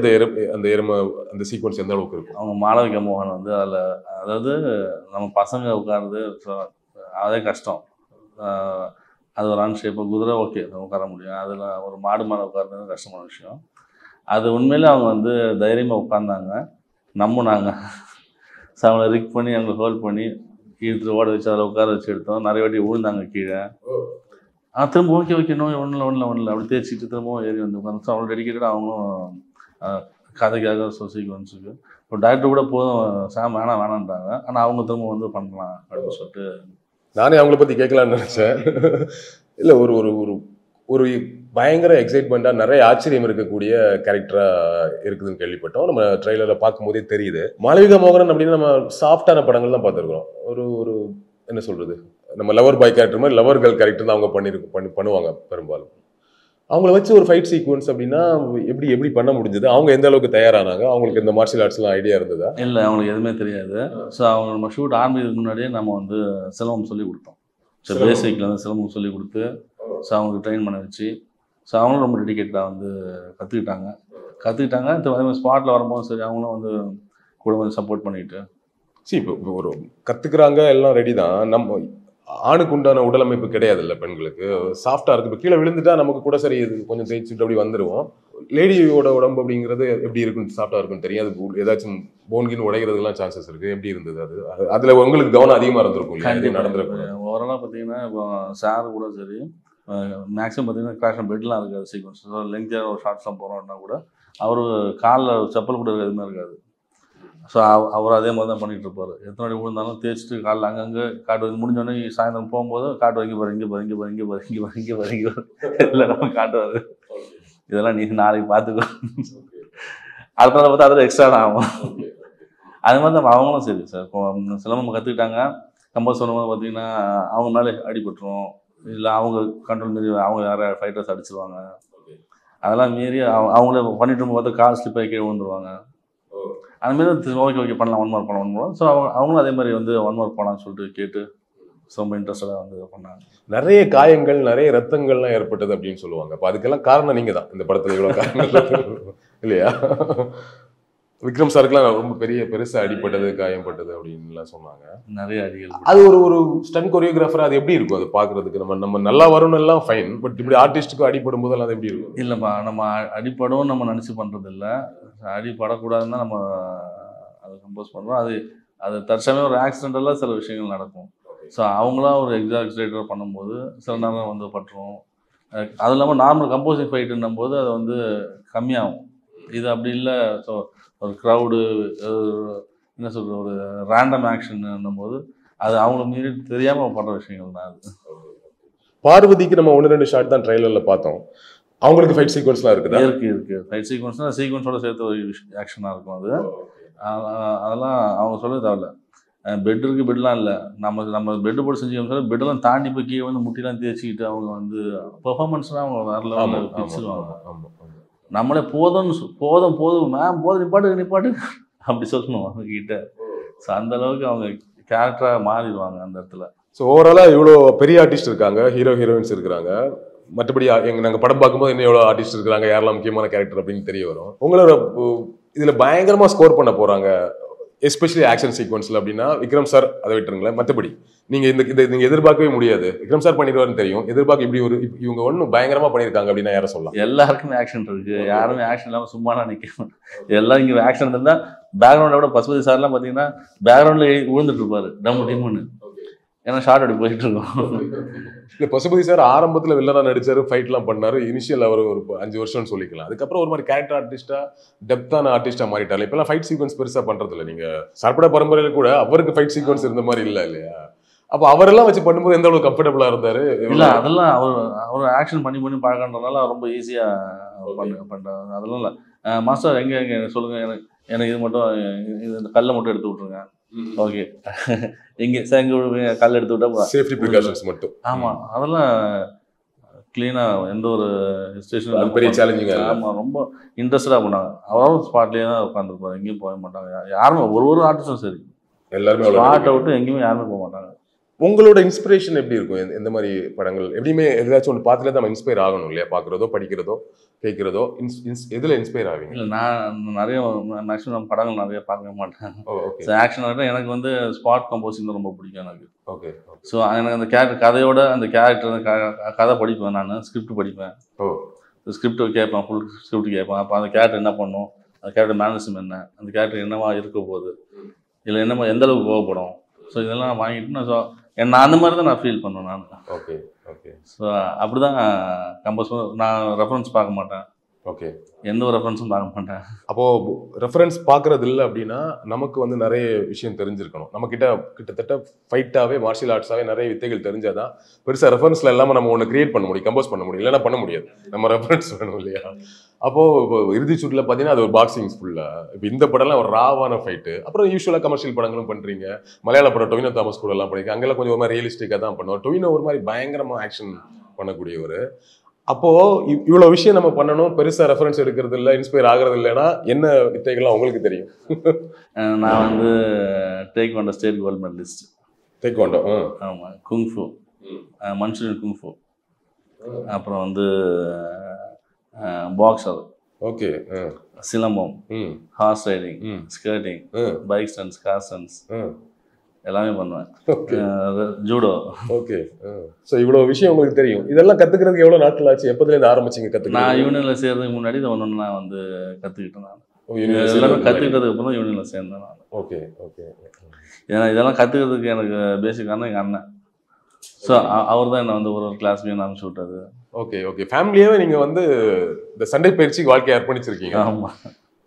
அந்த எருமை அந்த சீக்வன்ஸ் எந்த அளவுக்கு இருக்கும்? அவங்க மாளவிகா மோகன் வந்து அதில், அதாவது நம்ம பசங்க உட்காருது, அதே கஷ்டம். அது ஒரு அன்ஷேப்பாக குதிரை ஓகே உட்கார முடியும், அதில் ஒரு மாடு மேலே உட்காருறது கஷ்டமான விஷயம். அது உண்மையிலே அவங்க வந்து தைரியமாக உட்கார்ந்தாங்க, நம்பினாங்க. ஸோ அவங்கள ரிக் பண்ணி அவங்களை ஹோல்ட் பண்ணி கீழே ஓட வச்சு அதில் உட்கார வச்சு எடுத்தோம். நிறைய வாட்டி விழுந்தாங்க கீழே. திரும்ப ஓகே ஒன்றில் அப்படி தேய்ச்சிட்டு திரும்பவும் ஏறி வந்து உட்காந்து. ஸோ அவங்கள டெடிக்கேட்டடாக அவங்களும் கதைக்காக சீக்வன்ஸுக்கு இப்போ டாக்டர் கூட போதும் சாம் வேணான்றாங்க. ஆனால் அவங்க திரும்ப வந்து பண்ணலாம் அப்படின்னு சொல்லிட்டு. நானே அவங்கள பற்றி கேட்கலான்னு நினச்சேன். இல்லை, ஒரு ஒரு ஒரு ஒரு பயங்கர எக்ஸைட்மெண்ட்டாக நிறைய ஆச்சரியம் இருக்கக்கூடிய கேரக்டராக இருக்குதுன்னு கேள்விப்பட்டோம். நம்ம ட்ரெய்லரில் பார்க்கும்போதே தெரியுது. மாளவிகா மோகனன் அப்படின்னு நம்ம சாஃப்டான படங்கள் தான் பார்த்துருக்குறோம். ஒரு என்ன சொல்கிறது, நம்ம லவர் பாய் கேரக்டர் மாதிரி லவர் கேர்ள் கேரக்டர் தான் அவங்க பண்ணுவாங்க பெரும்பாலும். அவங்கள வச்சு ஒரு ஃபைட் சீக்வன்ஸ் அப்படின்னா எப்படி பண்ண முடிஞ்சது? அவங்க எந்த அளவுக்கு தயாரானாங்க? அவங்களுக்கு இந்த மார்ஷியல் ஆர்ட்ஸ்லாம் ஐடியா இருந்ததா? இல்லை, அவங்களுக்கு எதுவுமே தெரியாது. ஸோ அவங்க நம்ம ஷூட் ஆரம்பிக்கிறதுக்கு முன்னாடியே நம்ம வந்து சிலம்பம் சொல்லி கொடுத்தோம். ஸோ பேசிக்கில் வந்து சிலம்பம் சொல்லி கொடுத்து, ஸோ அவங்களுக்கு ட்ரெயின் பண்ண வச்சு, ஸோ அவங்களும் ரொம்ப டெடிக்கேட்டாக வந்து கற்றுக்கிட்டாங்க. அதே மாதிரி ஸ்பாட்டில் வரும்போது சரி அவங்களும் வந்து கூட வந்து சப்போர்ட் பண்ணிட்டு. இப்போ ஒரு கற்றுக்குறாங்க, எல்லாம் ரெடி தான். நம்ம ஆணுக்கு உண்டான உடலமைப்பு கிடையாது இல்லை, பெண்களுக்கு சாஃப்டாக இருக்குது. இப்போ கீழே விழுந்துட்டா நமக்கு கூட சரி இது கொஞ்சம் தேய்ச்சிட்டு அப்படி வந்துடுவோம். லேடியோட உடம்பு அப்படிங்கிறது எப்படி இருக்குன்னு சாஃப்டாக இருக்குன்னு தெரியும். அது ஏதாச்சும் போன்கின்னு உடைகிறதுலாம் சான்சஸ் இருக்குது. எப்படி இருந்தது அது? அதில் உங்களுக்கு கவனம் அதிகமாக இருந்திருக்கும், நடந்திருக்கும். ஓவராலாக பார்த்தீங்கன்னா இப்போ சார் கூட சரி மேக்ஸிமம் பார்த்தீங்கன்னா கிராஷ் பெட்லாம் இருக்காது சீக்வன்ஸ். ஸோ லெங்க்தியாக ஒரு ஷார்ட்ஸ்லாம் போகிறோம்னா கூட அவர் காலில் செப்பல் கூட எதுவுமே இருக்காது. ஸோ அவர் அதே மாதிரி தான் பண்ணிகிட்டு இருப்பார். எத்தனை வாட்டி விழுந்தாலும் தேய்ச்சிட்டு காலில் அங்கங்கே காட்டு வைக்க முடிஞ்சோடனே சாயந்தரம் போகும்போது காட்டு வைக்க பாரு, இங்கே பாரு இல்லை நம்ம காட்டுவார். இதெல்லாம் நீ நாளைக்கு பார்த்துக்கோ, அடுத்த நாள் பார்த்தா அதில் எக்ஸ்ட்ரா தான் ஆகும். அது மாதிரி தான் அவங்களும் சரி சார். இப்போ சிலம்பம் கற்றுக்கிட்டாங்க. கம்பல் சொன்னபோது பார்த்தீங்கன்னா அவங்க மேலே அடிபட்டுரும், இல்லை அவங்க கண்ட்ரோல் மீறி அவங்க யாரை ஃபைட்டர்ஸ் அடிச்சிருவாங்க. அதெல்லாம் மீறி அவங்களே பண்ணிட்டு இருக்கும் போது கால் ஸ்லிப் ஆகி கீழே விழுந்துருவாங்க. அதுமாரி ஓகே பண்ணலாம், 1 மார்க் பண்ணலாம். ஸோ அவங்களும் அதே மாதிரி வந்து 1 மார்க் போகலான்னு சொல்லிட்டு கேட்டு ரொம்ப இன்ட்ரெஸ்டடாக வந்து பண்ணாங்க. நிறைய காயங்கள், நிறைய ரத்தங்கள்லாம் ஏற்பட்டது அப்படின்னு சொல்லுவாங்க. அப்போ அதுக்கெல்லாம் காரணம் நீங்கள் தான். இந்த படத்தில் இவ்வளோ காரணங்கள் இல்லையா? விக்ரம் சாருக்குலாம் ரொம்ப பெருசாக அடிப்பட்டது, காயப்பட்டது அப்படின்லாம் சொன்னாங்க. நிறைய அடிகள். அது ஒரு ஸ்டன் கொரியோகிராஃபர் அது எப்படி இருக்கும்? அது பார்க்குறதுக்கு நம்ம நல்லா வரணும் எல்லாம் ஃபைன், பட் இப்படி ஆர்டிஸ்ட்டுக்கு அடிப்படும் போதெல்லாம் அது எப்படி இருக்கும்? இல்லைப்பா, நம்ம அடிப்படும் நம்ம நினச்சி பண்ணுறது இல்லை. அடிப்படக்கூடாதுன்னு தான் நம்ம அதை கம்போஸ் பண்ணுறோம். அது தற்சமயம் ஒரு ஆக்சிடென்டெல்லாம் சில விஷயங்கள் நடக்கும். ஸோ அவங்களாம் ஒரு எக்ஸாக்ரேட்டர் பண்ணும்போது சில நேரம் வந்து பட்டுரும். அது இல்லாமல் நார்மல் கம்போசிங் ஃபைட்டுன்னும் போது அது வந்து கம்மியாகும். இது அப்படி இல்லை. ஸோ ஒரு க்ரௌடு என்ன சொல்கிறது, ஒரு ரேண்டம் ஆக்ஷன்னும் போது அது அவங்கள மீறி தெரியாமல் பண்ணுற விஷயங்கள் தான் அது. பார்வதிக்கு நம்ம 1-2 ஷாட் தான் ட்ரெய்லரில் பார்த்தோம். அவங்களுக்கு ஃபைட் சீக்வன்ஸ்லாம் இருக்குதா? இருக்கு. ஃபைட் சீக்வன்ஸ்னால் சீக்வன்ஸோட சேர்த்து ஒரு ஆக்ஷனாக இருக்கும் அது. அதெல்லாம் அவங்க சொல்ல தேவையில்ல. பெட்லாம் இல்லை, நம்ம பெட்டு போட்டு செஞ்சு பெட்டெல்லாம் தாண்டி போய் கீழே வந்து முட்டிலாம் தேய்ச்சிக்கிட்டு அவங்க வந்து பெர்ஃபார்மன்ஸ்லாம் அவங்க வேற லெவலில் பிடிச்சிருவாங்க. நம்மளே போதும் மேம் போதும் நிப்பாட்டு அப்படி சொல்லணும் அவங்ககிட்ட. ஸோ அந்த அளவுக்கு அவங்க கேரக்டராக மாறிடுவாங்க அந்த இடத்துல. ஸோ ஓவராலாக இவ்வளோ பெரிய ஆர்டிஸ்ட் இருக்காங்க, ஹீரோயின்ஸ் இருக்கிறாங்க. மற்றபடி நாங்கள் படம் பார்க்கும்போது இன்னும் எவ்வளோ ஆர்டிஸ்ட் இருக்கிறாங்க, யாரெல்லாம் முக்கியமான கேரக்டர் அப்படின்னு தெரிய வரும். உங்களோட இதில் பயங்கரமாக ஸ்கோர் பண்ண போகிறாங்க, எஸ்பெஷலி ஆக்ஷன் சீக்வன்ஸில் அப்படின்னா விக்ரம் சார் அதை விட்டுருங்களேன். மற்றபடி நீங்கள் நீங்கள் எதிர்பார்க்கவே முடியாது. விக்ரம் சார் பண்ணிடுவாருன்னு தெரியும், எதிர்பார்க்க இப்படி இவங்க ஒன்றும் பயங்கரமாக பண்ணியிருக்காங்க அப்படின்னா யாரை சொல்லலாம்? எல்லாருக்குமே ஆக்ஷன் இருக்கு, யாருமே ஆக்ஷன் இல்லாமல் சும்மா நிற்கணும். எல்லாம் இங்கே ஆக்ஷன் இருந்தால் பேக்ரவுண்டை விட பசுபதி சார்லாம் பார்த்தீங்கன்னா பேக்ரவுண்டில் விழுந்துட்டு இருப்பாரு நம்ம டீம்னு. ஏன்னா ஷார்ட் அப்படி போயிட்டு இருக்கோம். இல்லை, பசுபதி சார் ஆரம்பத்தில் வில்லனா நடிச்சாரு, ஃபைட்லாம் பண்ணாரு. இனிஷியல் அவர் ஒரு 5 வருஷம்னு சொல்லிக்கலாம். அதுக்கப்புறம் ஒரு மாதிரி கேரக்டர் ஆர்டிஸ்டா, டெப்தான ஆர்டிஸ்டா மாறிட்டாரு. இப்பெல்லாம் ஃபைட் சீக்வன்ஸ் பெருசா பண்றது இல்லை. நீங்க சர்பட பரம்பரையில கூட அவருக்கு ஃபைட் சீக்வன்ஸ் இருந்த மாதிரி இல்லை இல்லையா? அப்போ அவரெல்லாம் வச்சு பண்ணும்போது எந்த அளவுக்கு கம்ஃபர்டபுளா இருந்தாரு? இல்லை, அதெல்லாம் அவர் ஆக்ஷன் பண்ணி பழக்கன்றதுனால ரொம்ப ஈஸியா பண்றாரு. அதெல்லாம் இல்லை. மாஸ்டர் எங்க சொல்லுங்க, எனக்கு இது மட்டும் இந்த கல்லை மட்டும் எடுத்து விட்டுருங்க. ஓகே, எங்க சார் எங்க கல் எடுத்து விட்டா சேஃப்டி ப்ரிகாஷன்ஸ் மட்டும். ஆமா, அதெல்லாம் கிளீனா எந்த ஒரு ஸ்டேஷன் பெரிய சேலஞ்சிங்கா. ஆமா, ரொம்ப இன்ட்ரெஸ்டடா பண்ணாங்க. அவரும் ஸ்பாட்லயே தான் உட்காந்துருப்பாரு, எங்கேயும் போக மாட்டாங்க யாருமே. ஒரு ஆர்டிஸ்டும் சரி, எல்லாருமே ஸ்பாட் அவுட்டு எங்கேயுமே யாருமே போக மாட்டாங்க. உங்களோட இன்ஸ்பிரேஷன் எப்படி இருக்கும்? எந்த மாதிரி படங்கள்? எப்படியுமே ஏதாச்சும் ஒன்று பார்த்துட்டு நம்ம இன்ஸ்பயர் ஆகணும் இல்லையா? பார்க்குறதோ படிக்கிறதோ கேட்குறதோ எதில் இன்ஸ்பயர் ஆவீங்க? இல்லை, நான் நிறைய மேக்ஸிமம் படங்கள் நிறைய பார்க்க மாட்டேன். ஓகே. ஆக்ஷன் விட எனக்கு வந்து ஸ்பாட் கம்போசிங் தான் ரொம்ப பிடிக்கும் எனக்கு. ஓகே. ஸோ எனக்கு அந்த கதையோட அந்த கேரக்டர் கதை படிப்பேன், நான் ஸ்கிரிப்ட் படிப்பேன். ஸ்கிரிப்ட் கேட்பேன், ஃபுல் ஸ்கிரிப்ட் கேட்பேன். அப்போ அந்த கேரக்டர் என்ன பண்ணும், அந்த கேரக்டர் மேனரிசம் என்ன, அந்த கேரக்டர் என்னவா இருக்க போகுது, இல்லை என்னமா எந்த அளவுக்கு கோவப்படும். ஸோ இதெல்லாம் வாங்கிட்டு நான் அந்த மாதிரி தான் நான் ஃபீல் பண்ணுவேன் நான். Okay okay. ஸோ அப்படி தான் கம்போஸ் நான் ரெஃபரன்ஸ் பார்க்க மாட்டேன். ஓகே. எந்த ஒரு ரெஃபரன்ஸும் பார்க்க மாட்டேன். அப்போது ரெஃபரன்ஸ் பார்க்குறது இல்லை அப்படின்னா நமக்கு வந்து நிறைய விஷயம் தெரிஞ்சிருக்கணும். கிட்டத்தட்ட ஃபைட்டாகவே மார்ஷியல் ஆர்ட்ஸாகவே நிறைய வித்தைகள் தெரிஞ்சாதான் பெருசாக ரெஃபரன்ஸில் இல்லாமல் நம்ம ஒன்று கிரியேட் பண்ண முடியும், கம்போஸ் பண்ண முடியும். இல்லைன்னா பண்ண முடியாது, நம்ம ரெஃபரன்ஸ் வேணும் இல்லையா? அப்போது இப்போ இறுதி சுற்றில் பார்த்தீங்கன்னா அது ஒரு பாக்ஸிங்ஸ் ஃபுல்லாக. இப்போ இந்த படம்லாம் ஒரு ராவான ஃபைட்டு. அப்புறம் யூஸ்வலாக கமர்ஷியல் படங்களும் பண்ணுறீங்க. மலையாள படம் டொவினோ தாமஸ் கூட எல்லாம் பண்ணியிருக்கேன். அங்கெல்லாம் கொஞ்சம் ஒரு மாதிரி ரியலிஸ்டிக்காக தான் பண்ணுவோம். டொவினோ ஒரு மாதிரி பயங்கரமாக ஆக்ஷன் பண்ணக்கூடியவர். அப்போது இவ்வளோ விஷயம் நம்ம பண்ணணும், பெருசாக ரெஃபரன்ஸ் எடுக்கிறது இல்லை, இன்ஸ்பயர் ஆகிறது இல்லைன்னா என்ன வித்தைகள்லாம் உங்களுக்கு தெரியும்? நான் வந்து taekwondo state gold medalist. Taekwondo? ஆமாம். Kung fu, Manchurian kung fu. அப்புறம் வந்து boxer. Okay. Silambam, horse riding, skating, bike stunts, car stunts எல்லாமே பண்ணுவேன். ஜூடோ. ஓகே. ஸோ இவ்வளோ விஷயம் உங்களுக்கு தெரியும். இதெல்லாம் கற்றுக்கிறதுக்கு எவ்வளோ நாட்கள் ஆச்சு? எப்போதுலேருந்து ஆரம்பிச்சிங்க கற்றுக்க? நான் யூனியனில் சேர்றதுக்கு முன்னாடி இதை ஒன்று நான் வந்து கற்றுக்கிட்டேன். நான் எல்லாமே கற்றுக்கிட்டதுக்கு அப்புறம் தான் யூனியனில் சேர்ந்தேன் நான். Okay okay. ஏன்னா இதெல்லாம் கற்றுக்கிறதுக்கு எனக்கு பேசிக்கான எங்கள் அண்ணன். ஸோ அவர் தான் என்னை வந்து ஒரு கிளாஸ்லேயும் அனுப்பிச்சு விட்டது. Okay okay. ஃபேமிலியாவே நீங்கள் வந்து இந்த சண்டை பயிற்சிக்கு வாழ்க்கையை அர்ப்பணிச்சிருக்கீங்க. ஆமாம்.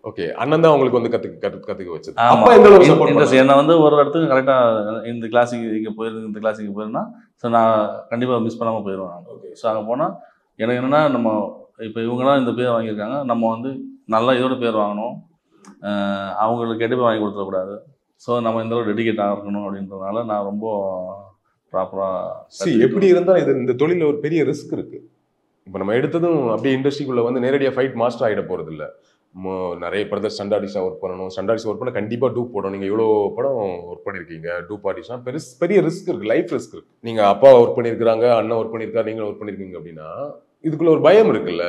ஓகே. அண்ணன் தான் உங்களுக்கு வந்து கற்றுக்க வச்சது. ஆமாம். என்னை வந்து ஒரு இடத்துக்கு கரெக்டாக இந்த கிளாஸுக்கு இங்கே போயிருக்கு, இந்த கிளாஸுக்கு போயிருந்தா ஸோ நான் கண்டிப்பாக மிஸ் பண்ணாமல் போயிடுவேன் நான். ஸோ அங்கே போனால் எனக்கு என்னென்னா, நம்ம இப்போ இவங்களாம் இந்த பேர் வாங்கியிருக்காங்க, நம்ம வந்து நல்லா இதோட பேர் வாங்கணும், அவங்களுக்கு கெட்டு பேர் வாங்கி கொடுத்துடக்கூடாது. ஸோ நம்ம இந்த அளவு டெடிகேட் ஆகணும் அப்படின்றதுனால நான் ரொம்ப ப்ராப்பராக. எப்படி இருந்தால் இந்த தொழிலில் ஒரு பெரிய ரிஸ்க் இருக்குது. இப்போ நம்ம எடுத்ததும் அப்படியே இண்டஸ்ட்ரிக்குள்ளே வந்து நேரடியாக ஃபைட் மாஸ்டர் ஆகிட போகிறது இல்லை. நிறைய படத்தை ஸ்டண்ட் ஆர்டிஸ்டாக ஒர்க் பண்ணணும். ஸ்டண்ட் ஆர்டிஸ்ட் ஒர்க் பண்ண கண்டிப்பாக டூப் போடணும். நீங்கள் இவ்வளோ படம் ஒர்க் பண்ணியிருக்கீங்க, டூப் ஆர்டிஸ்ட்னா பெரிய ரிஸ்க் இருக்குது, லைஃப் ரிஸ்க் இருக்குது. நீங்கள் அப்பா ஒர்க் பண்ணியிருக்கிறாங்க, அண்ணன் ஒர்க் பண்ணியிருக்காரு, நீங்களும் ஒர்க் பண்ணியிருக்கீங்க அப்படின்னா இதுக்குள்ள ஒரு பயம் இருக்குல்ல,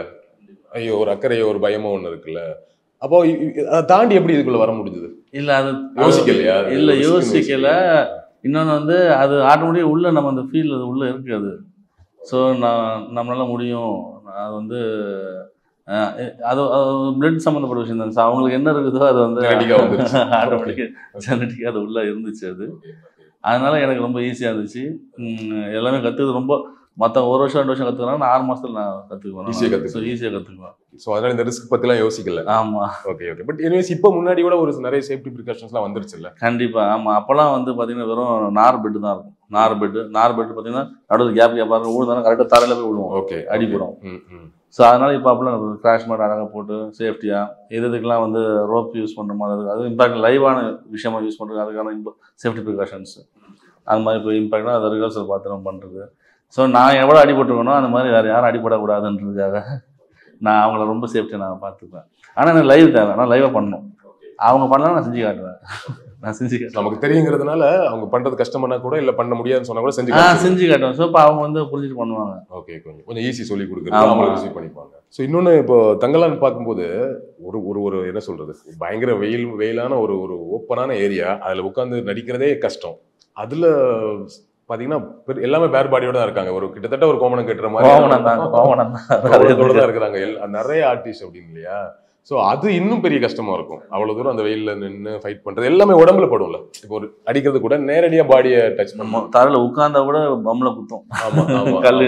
ஐயோ ஒரு அக்கறையோ ஒரு பயமோ ஒன்று இருக்குல்ல. அப்போ அதை தாண்டி எப்படி இதுக்குள்ள வர முடிஞ்சது? இல்லை, அது யோசிக்கலையா? இல்லை, யோசிக்கல. இன்னொன்று வந்து அது ஆட்டோமேட்டிக்காக உள்ள நம்ம அந்த ஃபீல் அது உள்ளே இருக்குது அது. ஸோ நம்மளால முடியும். அது வந்து அது பிளட் சம்மந்தப்பட்ட விஷயம் தான். ஸோ அவங்களுக்கு என்ன இருக்குதோ அது வந்து ஆட்டோமேட்டிக்காக ஜெனட்டிக்காக அது உள்ளே இருந்துச்சு அது. அதனால எனக்கு ரொம்ப ஈஸியாக இருந்துச்சு. எல்லாமே கற்றுக்கிறது ரொம்ப மற்ற 1 வருஷம் 2 வருஷம் கற்றுக்கிறாங்க, நான் 6 மாதத்தில் நான் கற்றுக்குவேன். ஈஸியாக கற்றுக்குவேன். ஸோ அதனால் இந்த ரிஸ்க் பற்றிலாம் யோசிக்கல. ஆமாம். Okay okay. பட் எனிவேஸ் இப்போ முன்னாடி கூட ஒரு நிறைய சேஃப்டி ப்ரிகாஷன்ஸ்லாம் வந்துருச்சு இல்லை? கண்டிப்பாக. ஆமாம். அப்போல்லாம் வந்து பார்த்தீங்கன்னா வெறும் நார் பெட்டு தான் இருக்கும். நார் பெட்டு பார்த்தீங்கன்னா நடுவில் கேப்பாக ஊழுந்தாலும் கரெக்டாக தரையில் போய் விடுவோம். ஓகே, அடிப்படும். ஸோ அதனால் இப்போ அப்போலாம் கிராஷ் மாதிரி அழகாக போட்டு சேஃப்டியாக இதுக்கெல்லாம் வந்து ரோப் யூஸ் பண்ணுற மாதிரி, அது இம்பாக்ட் லைவான விஷயமாக யூஸ் பண்ணுறது, அதுக்கான சேஃப்டி ப்ரிகாஷன்ஸ் அது மாதிரி இப்போ இம்பாக்டாக அதை ரிஹர்சல் பார்த்து நம்ம பண்ணுறது. ஸோ நான் எவ்வளோ அடிபட்டுருக்கணும் அந்த மாதிரி வேறு யாரும் அடிபடக்கூடாதுன்றதுக்காக நான் அவங்கள ரொம்ப சேஃப்டியாக நான் பார்த்துப்பேன். ஆனால் எனக்கு லைவ் தேவை, ஆனால் லைவாக பண்ணணும். அவங்க பண்ணலாம், நான் செஞ்சு காட்டுவேன். நான் செஞ்சு காட்டுவேன். நமக்கு தெரியுங்கிறதுனால அவங்க பண்றது கஷ்டம்னா கூட இல்ல பண்ண முடியாதுன்னு சொன்னா கூட செஞ்சு காட்டுவேன். ஸோ இப்போ அவங்க வந்து புரிஞ்சுட்டு பண்ணுவாங்க. ஓகே, கொஞ்சம் ஈஸி சொல்லி கொடுக்குறது, அவங்க ரிசீவ் பண்ணிப்பாங்க. ஸோ இன்னொன்று இப்போ தங்கலான்னு பார்க்கும்போது ஒரு என்ன சொல்றது, பயங்கர வெயிலான ஒரு ஓப்பனான ஏரியா, அதில் உட்காந்து நடிக்கிறதே கஷ்டம். அதுல பாத்தீங்கன்னா எல்லாமே பேர் பாடியோட தான் இருக்காங்க. ஒரு கிட்டத்தட்ட ஒரு கோமணம் கட்டுற மாதிரி தான் இருக்கிறாங்க நிறைய ஆர்டிஸ்ட் அப்படின்னு இல்லையா? ஸோ அது இன்னும் பெரிய கஷ்டமா இருக்கும். அவ்வளவு தூரம் அந்த வெயில்ல நின்று ஃபைட் பண்றது எல்லாமே உடம்புல படும்ல. இப்போ ஒரு அடிக்கிறது கூட நேரடியா பாடியை டச் பண்ணும். தரையில உட்கார்ந்தா கூட பம்ல குத்தும். கல்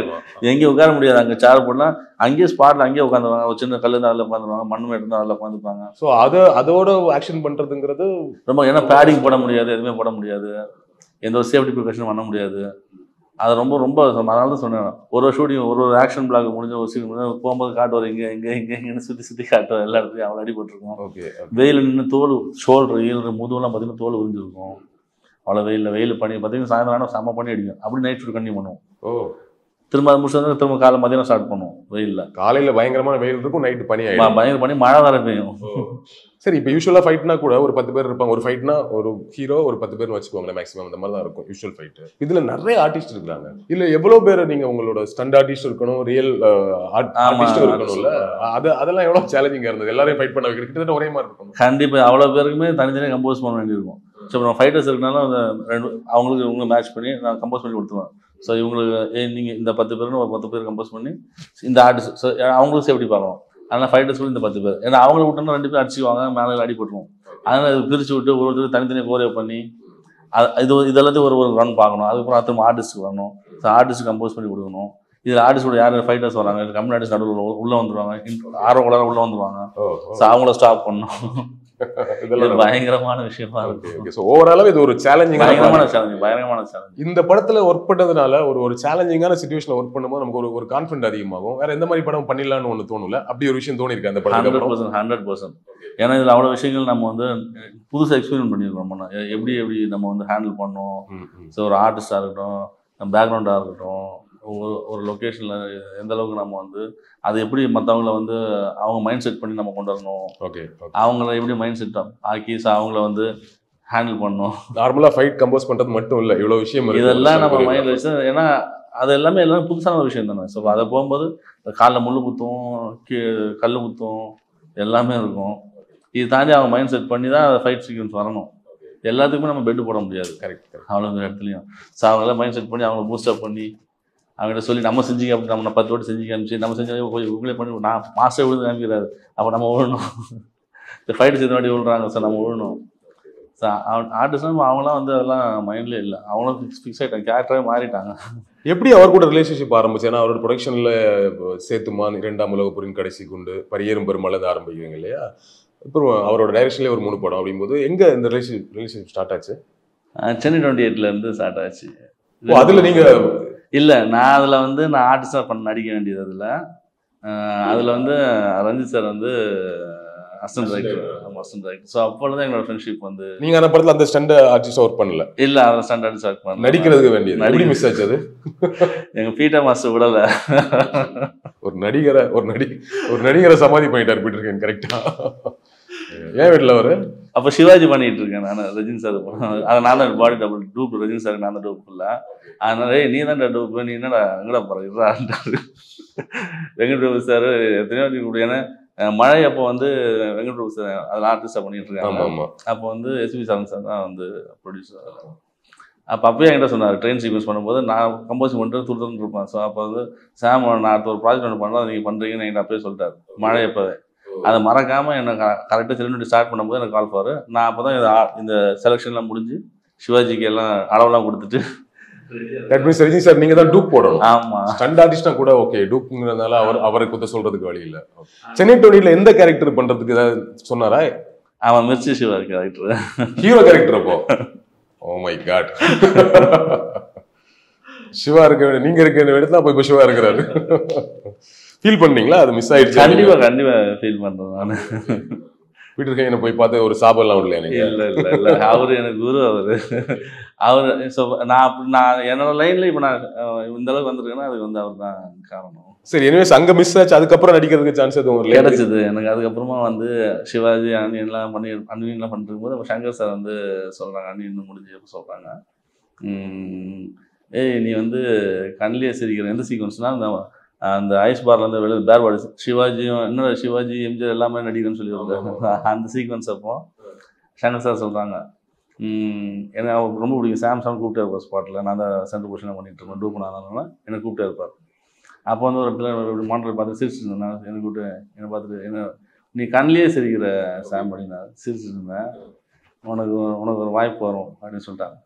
எங்கேயும் உட்கார முடியாது. அங்கே சேர் போடலாம், அங்கேயே ஸ்பாட்ல அங்கேயே உட்காந்துருவாங்க. ஒரு சின்ன கல் இருந்தால் அதில் உட்காந்துருவாங்க, மண் இருந்தால் அதில் உட்காந்துப்பாங்க. ஸோ அதோட ஆக்ஷன் பண்றதுங்கிறது ரொம்ப, ஏன்னா பேடிங் போட முடியாது, எதுவுமே போட முடியாது, எந்த ஒரு சேஃப்டி ப்ரிகாஷனும் பண்ண முடியாது. அது ரொம்ப ரொம்ப அதனால தான் சொன்னேன். ஒரு ஷூட்டிங் ஒரு ஆக்ஷன் பிளாக் முடிஞ்ச ஒரு சீன் முடிஞ்ச போகும்போது காட்டுவார், இங்கேன்னு சுற்றி காட்டுவார். எல்லா இடத்துலையும் அவ்வளோ அடிபட்டுருக்கும். ஓகே, வெயில் நின்று தோல் ஷோல்டர் ஈல்ற முதுவெல்லாம் பார்த்தீங்கன்னா தோல் உறிஞ்சிருக்கும். அவ்வளோ வெயில் பண்ணி பார்த்தீங்கன்னா சாயந்தரம் செம்ம பண்ணி அடிக்கும். அப்படி நைட் ஷூட் கண்டினியூ பண்ணுவோம். திரும்ப அது முடிச்சு திரும்ப காலை மதியம் ஸ்டார்ட் பண்ணுவோம். வெயிலில் காலையில் பயங்கரமான வெயில் இருக்கும், நைட்டு பனி ஆகிடும். பயங்கர பண்ணி மழை வர பெய்யும். சரி, இப்போ யூஸ்வலாக ஃபைட்னா கூட ஒரு 10 பேர் இருப்பாங்க. ஒரு ஃபைட்னா ஒரு ஹீரோ ஒரு 10 பேர்னு வச்சுக்கோங்களேன், மேக்ஸிமம் அந்த மாதிரி தான் இருக்கும் யூஸ்வல் ஃபைட்டு. இதில் நிறைய ஆர்டிஸ்ட் இருக்காங்க. இல்லை எவ்வளோ பேர் நீங்கள் உங்களோட ஸ்டண்ட் ஆர்டிஸ்ட் இருக்கணும், ரியல் ஆர்டிஸ்டும் இருக்கணும்ல, அதெல்லாம் எவ்வளோ சேலஞ்சிங்காக இருந்தது? எல்லாரையும் ஃபைட் பண்ண வைக்கிறது கிட்டத்தட்ட ஒரே மாதிரி இருக்கும். கண்டிப்பாக அவ்வளோ பேருக்குமே தனித்தனியாக கம்போஸ் பண்ண வேண்டியிருக்கும். ஸோ நம்ம ஃபைட்டர்ஸ் இருக்கனால அந்த அவங்களுக்கு மேட்ச் பண்ணி நான் கம்போஸ் பண்ணி கொடுத்துருவேன். ஸோ இவங்களுக்கு நீங்கள் இந்த 10 பேருன்னு ஒரு 10 பேர் கம்போஸ் பண்ணி இந்த ஆர்டிஸ்ட், ஸோ அவங்களுக்கு சேஃப்டி பார்க்கணும். அதனால் ஃபைட்டர்ஸ் கூட இந்த 10 பேர், ஏன்னா அவங்கள விட்டோம்னா 2 பேர் அடிச்சுக்குவாங்க, மேலே அடி போட்டுருவோம். அதனால் அது பிரித்து விட்டு ஒருத்தர் தனித்தனியாக கோரியோ பண்ணி இதெல்லாத்தையும் ஒரு ரன் பார்க்கணும். அதுக்கப்புறம் திரும்ப ஆர்டிஸ்ட்டுக்கு வரணும். ஸோ ஆர்டிஸ்ட் கம்போஸ் பண்ணி கொடுக்கணும். இதில் ஆர்டிஸ்டோட யார் ஃபைட்டர்ஸ் வராங்க, கம்பெனி ஆர்டிஸ்ட் நடுவில் உள்ளே வந்துடுவாங்க, ஆர்வம் உள்ளே வந்துடுவாங்க. ஸோ அவங்கள ஸ்டாப் பண்ணணும். பயங்கரமான விஷயமா இருக்கு. ஓவரால் இது ஒரு பயங்கரமான சேலஞ்ச். இந்த படத்துல ஒர்க் பண்ணதுனால ஒரு சேலஞ்சிங்கான சிச்சுவேஷன்ல ஒர்க் பண்ணும்போது நமக்கு ஒரு கான்ஃபிடன்ட் அதிகமாகும். வேற எந்த மாதிரி படம் பண்ணிடலாம்னு ஒண்ணு தோணுல? அப்படி ஒரு விஷயம் தோணி இருக்கு அந்த படத்துல? 100%. ஏன்னா இதுல அவ்வளவு விஷயங்கள் நம்ம வந்து புதுசா எக்ஸ்பீரியன்ஸ் பண்ணிருக்கோம். எப்படி நம்ம வந்து ஹேண்டில் பண்ணோம். ஸோ ஒரு ஆர்டிஸ்டா இருக்கட்டும், பேக்ரவுண்டா இருக்கட்டும், ஒரு லொக்கேஷன்ல எந்த அளவுக்கு நம்ம வந்து அது எப்படி மற்றவங்கள வந்து அவங்க மைண்ட் செட் பண்ணி நம்ம கொண்டு வரணும். ஓகே, அவங்கள எப்படி மைண்ட் செட் ஆக்கி அவங்கள வந்து ஹேண்டில் பண்ணணும். நார்மலா ஃபைட் கம்போஸ் பண்றது மட்டும் இல்லை, இவ்வளோ விஷயம் இதெல்லாம் நம்ம மைண்ட்ல வச்சு, ஏன்னா அது எல்லாமே புதுசான ஒரு விஷயம் தானே. ஸோ அதை போகும்போது காலில் முள்ளு குத்தும், கல் குத்தும், எல்லாமே இருக்கும். இது தாண்டி அவங்க மைண்ட் செட் பண்ணி தான் ஃபைட் சீக்வன்ஸ் வரணும். எல்லாத்துக்குமே நம்ம பெட்டு போட முடியாது. கரெக்ட். அவ்வளோ இடத்துலையும் ஸோ அவங்களாம் மைண்ட் செட் பண்ணி அவங்கள பூஸ்டப் பண்ணி அவங்கள்ட்ட சொல்லி நம்ம செஞ்சுக்க, அப்படி நம்ம 10 வாட்டி செஞ்சு காமிச்சு நம்ம செஞ்சு உங்களே பண்ணி நான் மாஸ்டர் விழுந்து காமிக்கிறாரு. அப்போ நம்ம விழணும். இந்த ஃபைட்டு செய்த வாட்டி விழுறாங்க சார், நம்ம விழணும். ஸோ ஆர்டிஸ்ட்லாம் அவங்களாம் வந்து அதெல்லாம் மைண்ட்லேயே இல்லை, அவங்களும் ஃபிக்ஸ் ஆகிட்டாங்க, கேரக்டராகவே மாறிட்டாங்க. எப்படி அவர் கூட ரிலேஷன்ஷிப் ஆரம்பிச்சு? ஏன்னா அவரோட ப்ரொடக்ஷனில் சேத்துமான், 2ஆம் உலகப் போரின் கடைசி குண்டு, பரியேறும் பெருமளை ஆரம்பிக்குவீங்க இல்லையா? இப்போ அவரோட டைரக்ஷன்லேயே ஒரு 3 படம் அப்படிங்கும்போது எங்கே இந்த ரிலேஷன்ஷிப் ஸ்டார்ட் ஆச்சு? சென்னை 28 ஸ்டார்ட் ஆச்சு. அதில் நீங்கள் இல்லை, நான் அதில் வந்து நான் ஆர்டிஸ்டாக நடிக்க வேண்டியது. அதில் வந்து ரஞ்சித் சார் வந்து அசிஸ்டன்ட் டைரக்டர். ஆமாம், அசிஸ்டன்ட் டைரக்டர். ஸோ அப்பொழுது எங்களோட ஃப்ரெண்ட்ஷிப் வந்து நீங்கள் அந்த படத்தில் அந்த ஸ்டண்ட் ஆர்டிஸ்ட் ஒர்க் பண்ணல? இல்லை, அந்த ஸ்டண்ட் ஆர்டிஸ்ட் ஒர்க் பண்ணல. நடிக்கிறதுக்கு வேண்டியது நடிகை மிஸ் ஆச்சு. அது எங்கள் பீட்டர் மாஸ்டர் விடலை. ஒரு நடிகரை சமாதி பண்ணிட்டார் பீட்டர் கேன். கரெக்டா? ஏன் வீட்டில் அவர் அப்போ சிவாஜி பண்ணிட்டு இருக்கேன் நான், ரஜினி சார். அதை நான் தான் body double dupe, Rajini sir நான் தான் டூப் இல்லை. அதனால நீ தான் டூப், நீ என்னடா எங்கடா போகிறாரு வெங்கட் பிரபு சார் எத்தனையோ கூட. ஏன்னா மழை அப்போ வந்து வெங்கட் பிரபு சார் அதில் ஆர்டிஸ்டாக பண்ணிட்டு இருக்காங்க. அப்போ வந்து எஸ்பி சாரன் சார் தான் வந்து ப்ரொடியூசர். அப்போ அப்பயே என்கிட்ட சொன்னார், ட்ரெயின் சீக்வன்ஸ் பண்ணும்போது நான் கம்போசிங் பண்ணுறது துருத்துன்னு இருப்பேன். ஸோ அப்போ வந்து சாம் நான் அடுத்த ஒரு ப்ராஜெக்ட் ஒன்று பண்ணலாம், நீங்கள் பண்ணுறீங்கன்னு என்கிட்ட அப்பயே சொல்லிட்டார் மழை அப்போவே. அதை மறக்காமல் என்னை கரெக்டாக செலிபிரிட்டி ஸ்டார்ட் பண்ணும்போது எனக்கு கால் பாரு. நான் அப்போ தான் இந்த செலெக்ஷன்லாம் முடிஞ்சு சிவாஜிக்கு எல்லாம் அளவெல்லாம் கொடுத்துட்டு. தட் மீன்ஸ் ரஜினி சார் நீங்கள் தான் டூப் போடணும். ஆமாம், ஸ்டண்ட் ஆர்டிஸ்ட்னா கூட ஓகே, டூப்ங்கிறதுனால அவரை குத்த சொல்கிறதுக்கு வழி இல்லை. சென்னை 28 எந்த கேரக்டர் பண்ணுறதுக்கு ஏதாவது சொன்னாரா? அவன் Mirchi Siva character, hero character. அப்போ ஓ மை காட், சிவா இருக்க நீங்க இருக்க இடத்துல அப்போ இப்போ சிவா இருக்கிறாரு. ஃபீல் பண்ணீங்களா அது மிஸ் ஆயிடுச்சு? கண்டிப்பா ஃபீல் பண்றேன் நான். பீட்டர் கேனை போய் பார்த்து ஒரு சாபம்லாம் விடல எனக்கு? இல்லை, அவரு எனக்கு குரு. அவர் நான் என்னோட லைன்ல இப்போ நான் இந்த அளவுக்கு வந்திருக்கேன்னா அதுக்கு வந்து அவர் தான் காரணம். சரி, எனிவேஸ் அங்க மிஸ் ஆச்சு, அதுக்கப்புறம் நடிக்கிறதுக்கு சான்ஸ் எதுவும் கிடைச்சது எனக்கு. அதுக்கப்புறமா வந்து சிவாஜி அன்னியன்லாம் அன்னியன்லாம் பண்ணிட்டு போது சங்கர் சார் வந்து சொல்கிறாங்க, அன்னியன் முடிஞ்சு சொல்கிறாங்க, ஏய் நீ வந்து கண்ணிலே சிரிக்கிற எந்த சீக்வன்ஸ்னால் அந்த ஐஸ் பார்லேருந்து வெளியே பேர்பாடு சிவாஜியும் என்னோட சிவாஜி எம்ஜிஆர் எல்லாமே நடிக்கிறேன்னு சொல்லி வருது அந்த சீக்வன்ஸ். அப்போ சங்கர் சார் சொல்கிறாங்க, எனக்கு அவருக்கு ரொம்ப பிடிக்கும், சாம் கூப்பிட்டே இருப்பார் ஸ்பாட்டில். நான் தான் சென்ட்ரல் பொசிஷனாக பண்ணிட்டு இருப்பேன், டூப் பண்ணாதனால என்னை கூப்பிட்டே இருப்பார். அப்போ வந்து ஒரு இடத்துல மானிட்டர் பார்த்து சிரிச்சுட்டு இருந்தேன். என்னை கூப்பிட்டு என்னை பார்த்துட்டு என்ன நீ கண்ணிலே சிரிக்கிற சாம் அப்படின்னா சிரிச்சுட்டு இருந்தேன், உனக்கு ஒரு வாய்ப்பு வரும் அப்படின்னு சொல்லிட்டாங்க.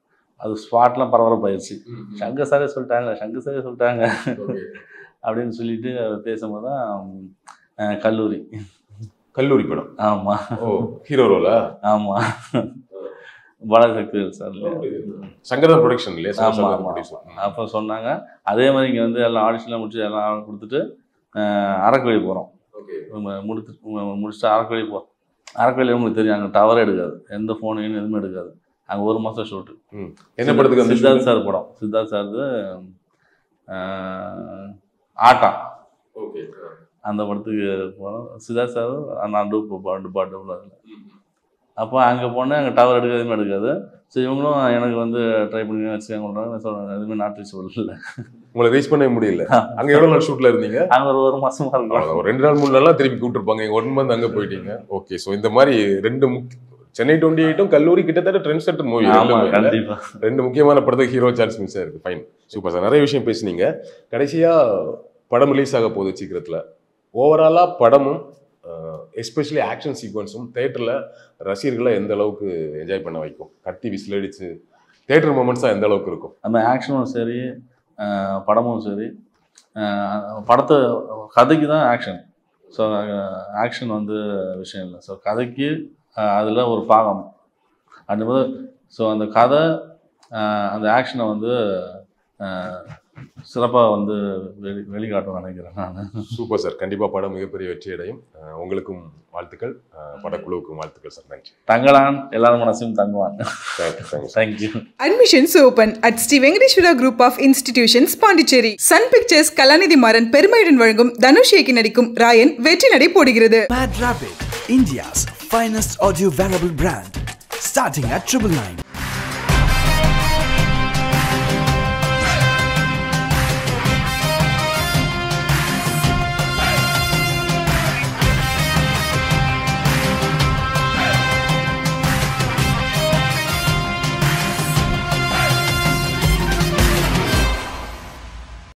அது ஸ்பாட்லாம் பரபரப்பாயிருச்சு. சங்கர் சாரே சொல்லிட்டாங்க அப்படின்னு சொல்லிட்டு பேசும்போது தான் கல்லூரி படம். ஆமாம். ஓ, ஹீரோ ரோலா? ஆமாம், பாலசக்தி சார் சங்கர் ப்ரொடக்ஷன் இல்லையா? ஆமாம் ஆமாம். அப்போ சொன்னாங்க அதே மாதிரி இங்கே வந்து எல்லாம் ஆடிஷன்லாம் முடிச்சு எல்லாம் கொடுத்துட்டு அரக்கோழி போகிறோம். முடிச்சுட்டு அரக்கோழி போகிறோம். அரக்கோழி உங்களுக்கு தெரியும், அங்கே டவரே எடுக்காது, எந்த ஃபோனையும் எதுவுமே எடுக்காது. அங்கே 1 மாதம் ஷூட்டு. என்ன படத்துக்கு? சித்தார்த் சார் படம். சித்தார்த் சார்து ஆட்டா. அந்த படத்துக்கு போனோம். சித்தார்த் சார் நான் டூப் அதில். அப்போ அங்கே போனேன், அங்கே டவர் எடுக்க எதுவுமே எடுக்காது. ஸோ இவங்களும் எனக்கு வந்து ட்ரை பண்ணி வச்சுக்காங்க சொல்கிறாங்க. சொல்கிறேன் எதுவுமே நாட் ரீச்சபிள் இல்லை. உங்களை ரீச் பண்ணவே முடியல. அங்கே எவ்வளோ நாள் ஷூட்டில் இருந்தீங்க? அங்கே ஒரு மாதமாக இருக்கும். ஒரு 2 நாள் 3 நாள்லாம் திருப்பி கூப்பிட்டுருப்பாங்க. 1 மந்த் அங்கே போயிட்டீங்க. ஓகே. ஸோ இந்த மாதிரி 2 சென்னை 28 கல்லூரி கிட்டத்தட்ட ட்ரெண்ட் செட்டர் மூவி. 2 முக்கியமான படத்துக்கு ஹீரோ சான்ஸ் மிஸ் ஆயிருக்கு. Fine, super sir. நிறைய விஷயம் பேசுனீங்க. கடைசியாக படம் ரிலீஸ் ஆக போகுது சீக்கிரத்தில். ஓவராலாக படமும் எஸ்பெஷலி ஆக்ஷன் சீக்வன்ஸும் தேட்டரில் ரசிகர்களை எந்த அளவுக்கு என்ஜாய் பண்ண வைக்கும்? கத்தி விசில் அடிச்சு தேட்டர் மூமெண்ட்ஸாக எந்த அளவுக்கு இருக்கும்? அந்த ஆக்ஷனும் சரி, படமும் சரி, படத்தை கதைக்கு தான் ஆக்ஷன். ஸோ ஆக்ஷன் வந்து விஷயம் இல்லை. ஸோ கதைக்கு அதில் ஒரு பாகம் அந்த மாதிரி. ஸோ அந்த கதை அந்த ஆக்ஷனை வந்து சிறப்பாக வந்து வெளிக்காட்டும் நினைக்கிறேன் நான். Super sir. கண்டிப்பாக படம் மிகப்பெரிய வெற்றி அடையும். உங்களுக்கும் வாழ்த்துக்கள், படக்குழுவுக்கும் வாழ்த்துக்கள் சார். நன்றி. தங்கலான் எல்லாரும் மனசையும் தங்குவான். Thank you. Admissions open at Sri Venkateshwara Group of Institutions, Pondicherry. Sun Pictures கலாநிதி மாறன் பெருமையுடன் வழங்கும் தனுஷ் இயக்கி நடிக்கும் ராயன் வெற்றி நடை போடுகிறது. Mad Rapid, India's finest audio wearable brand, starting at 999.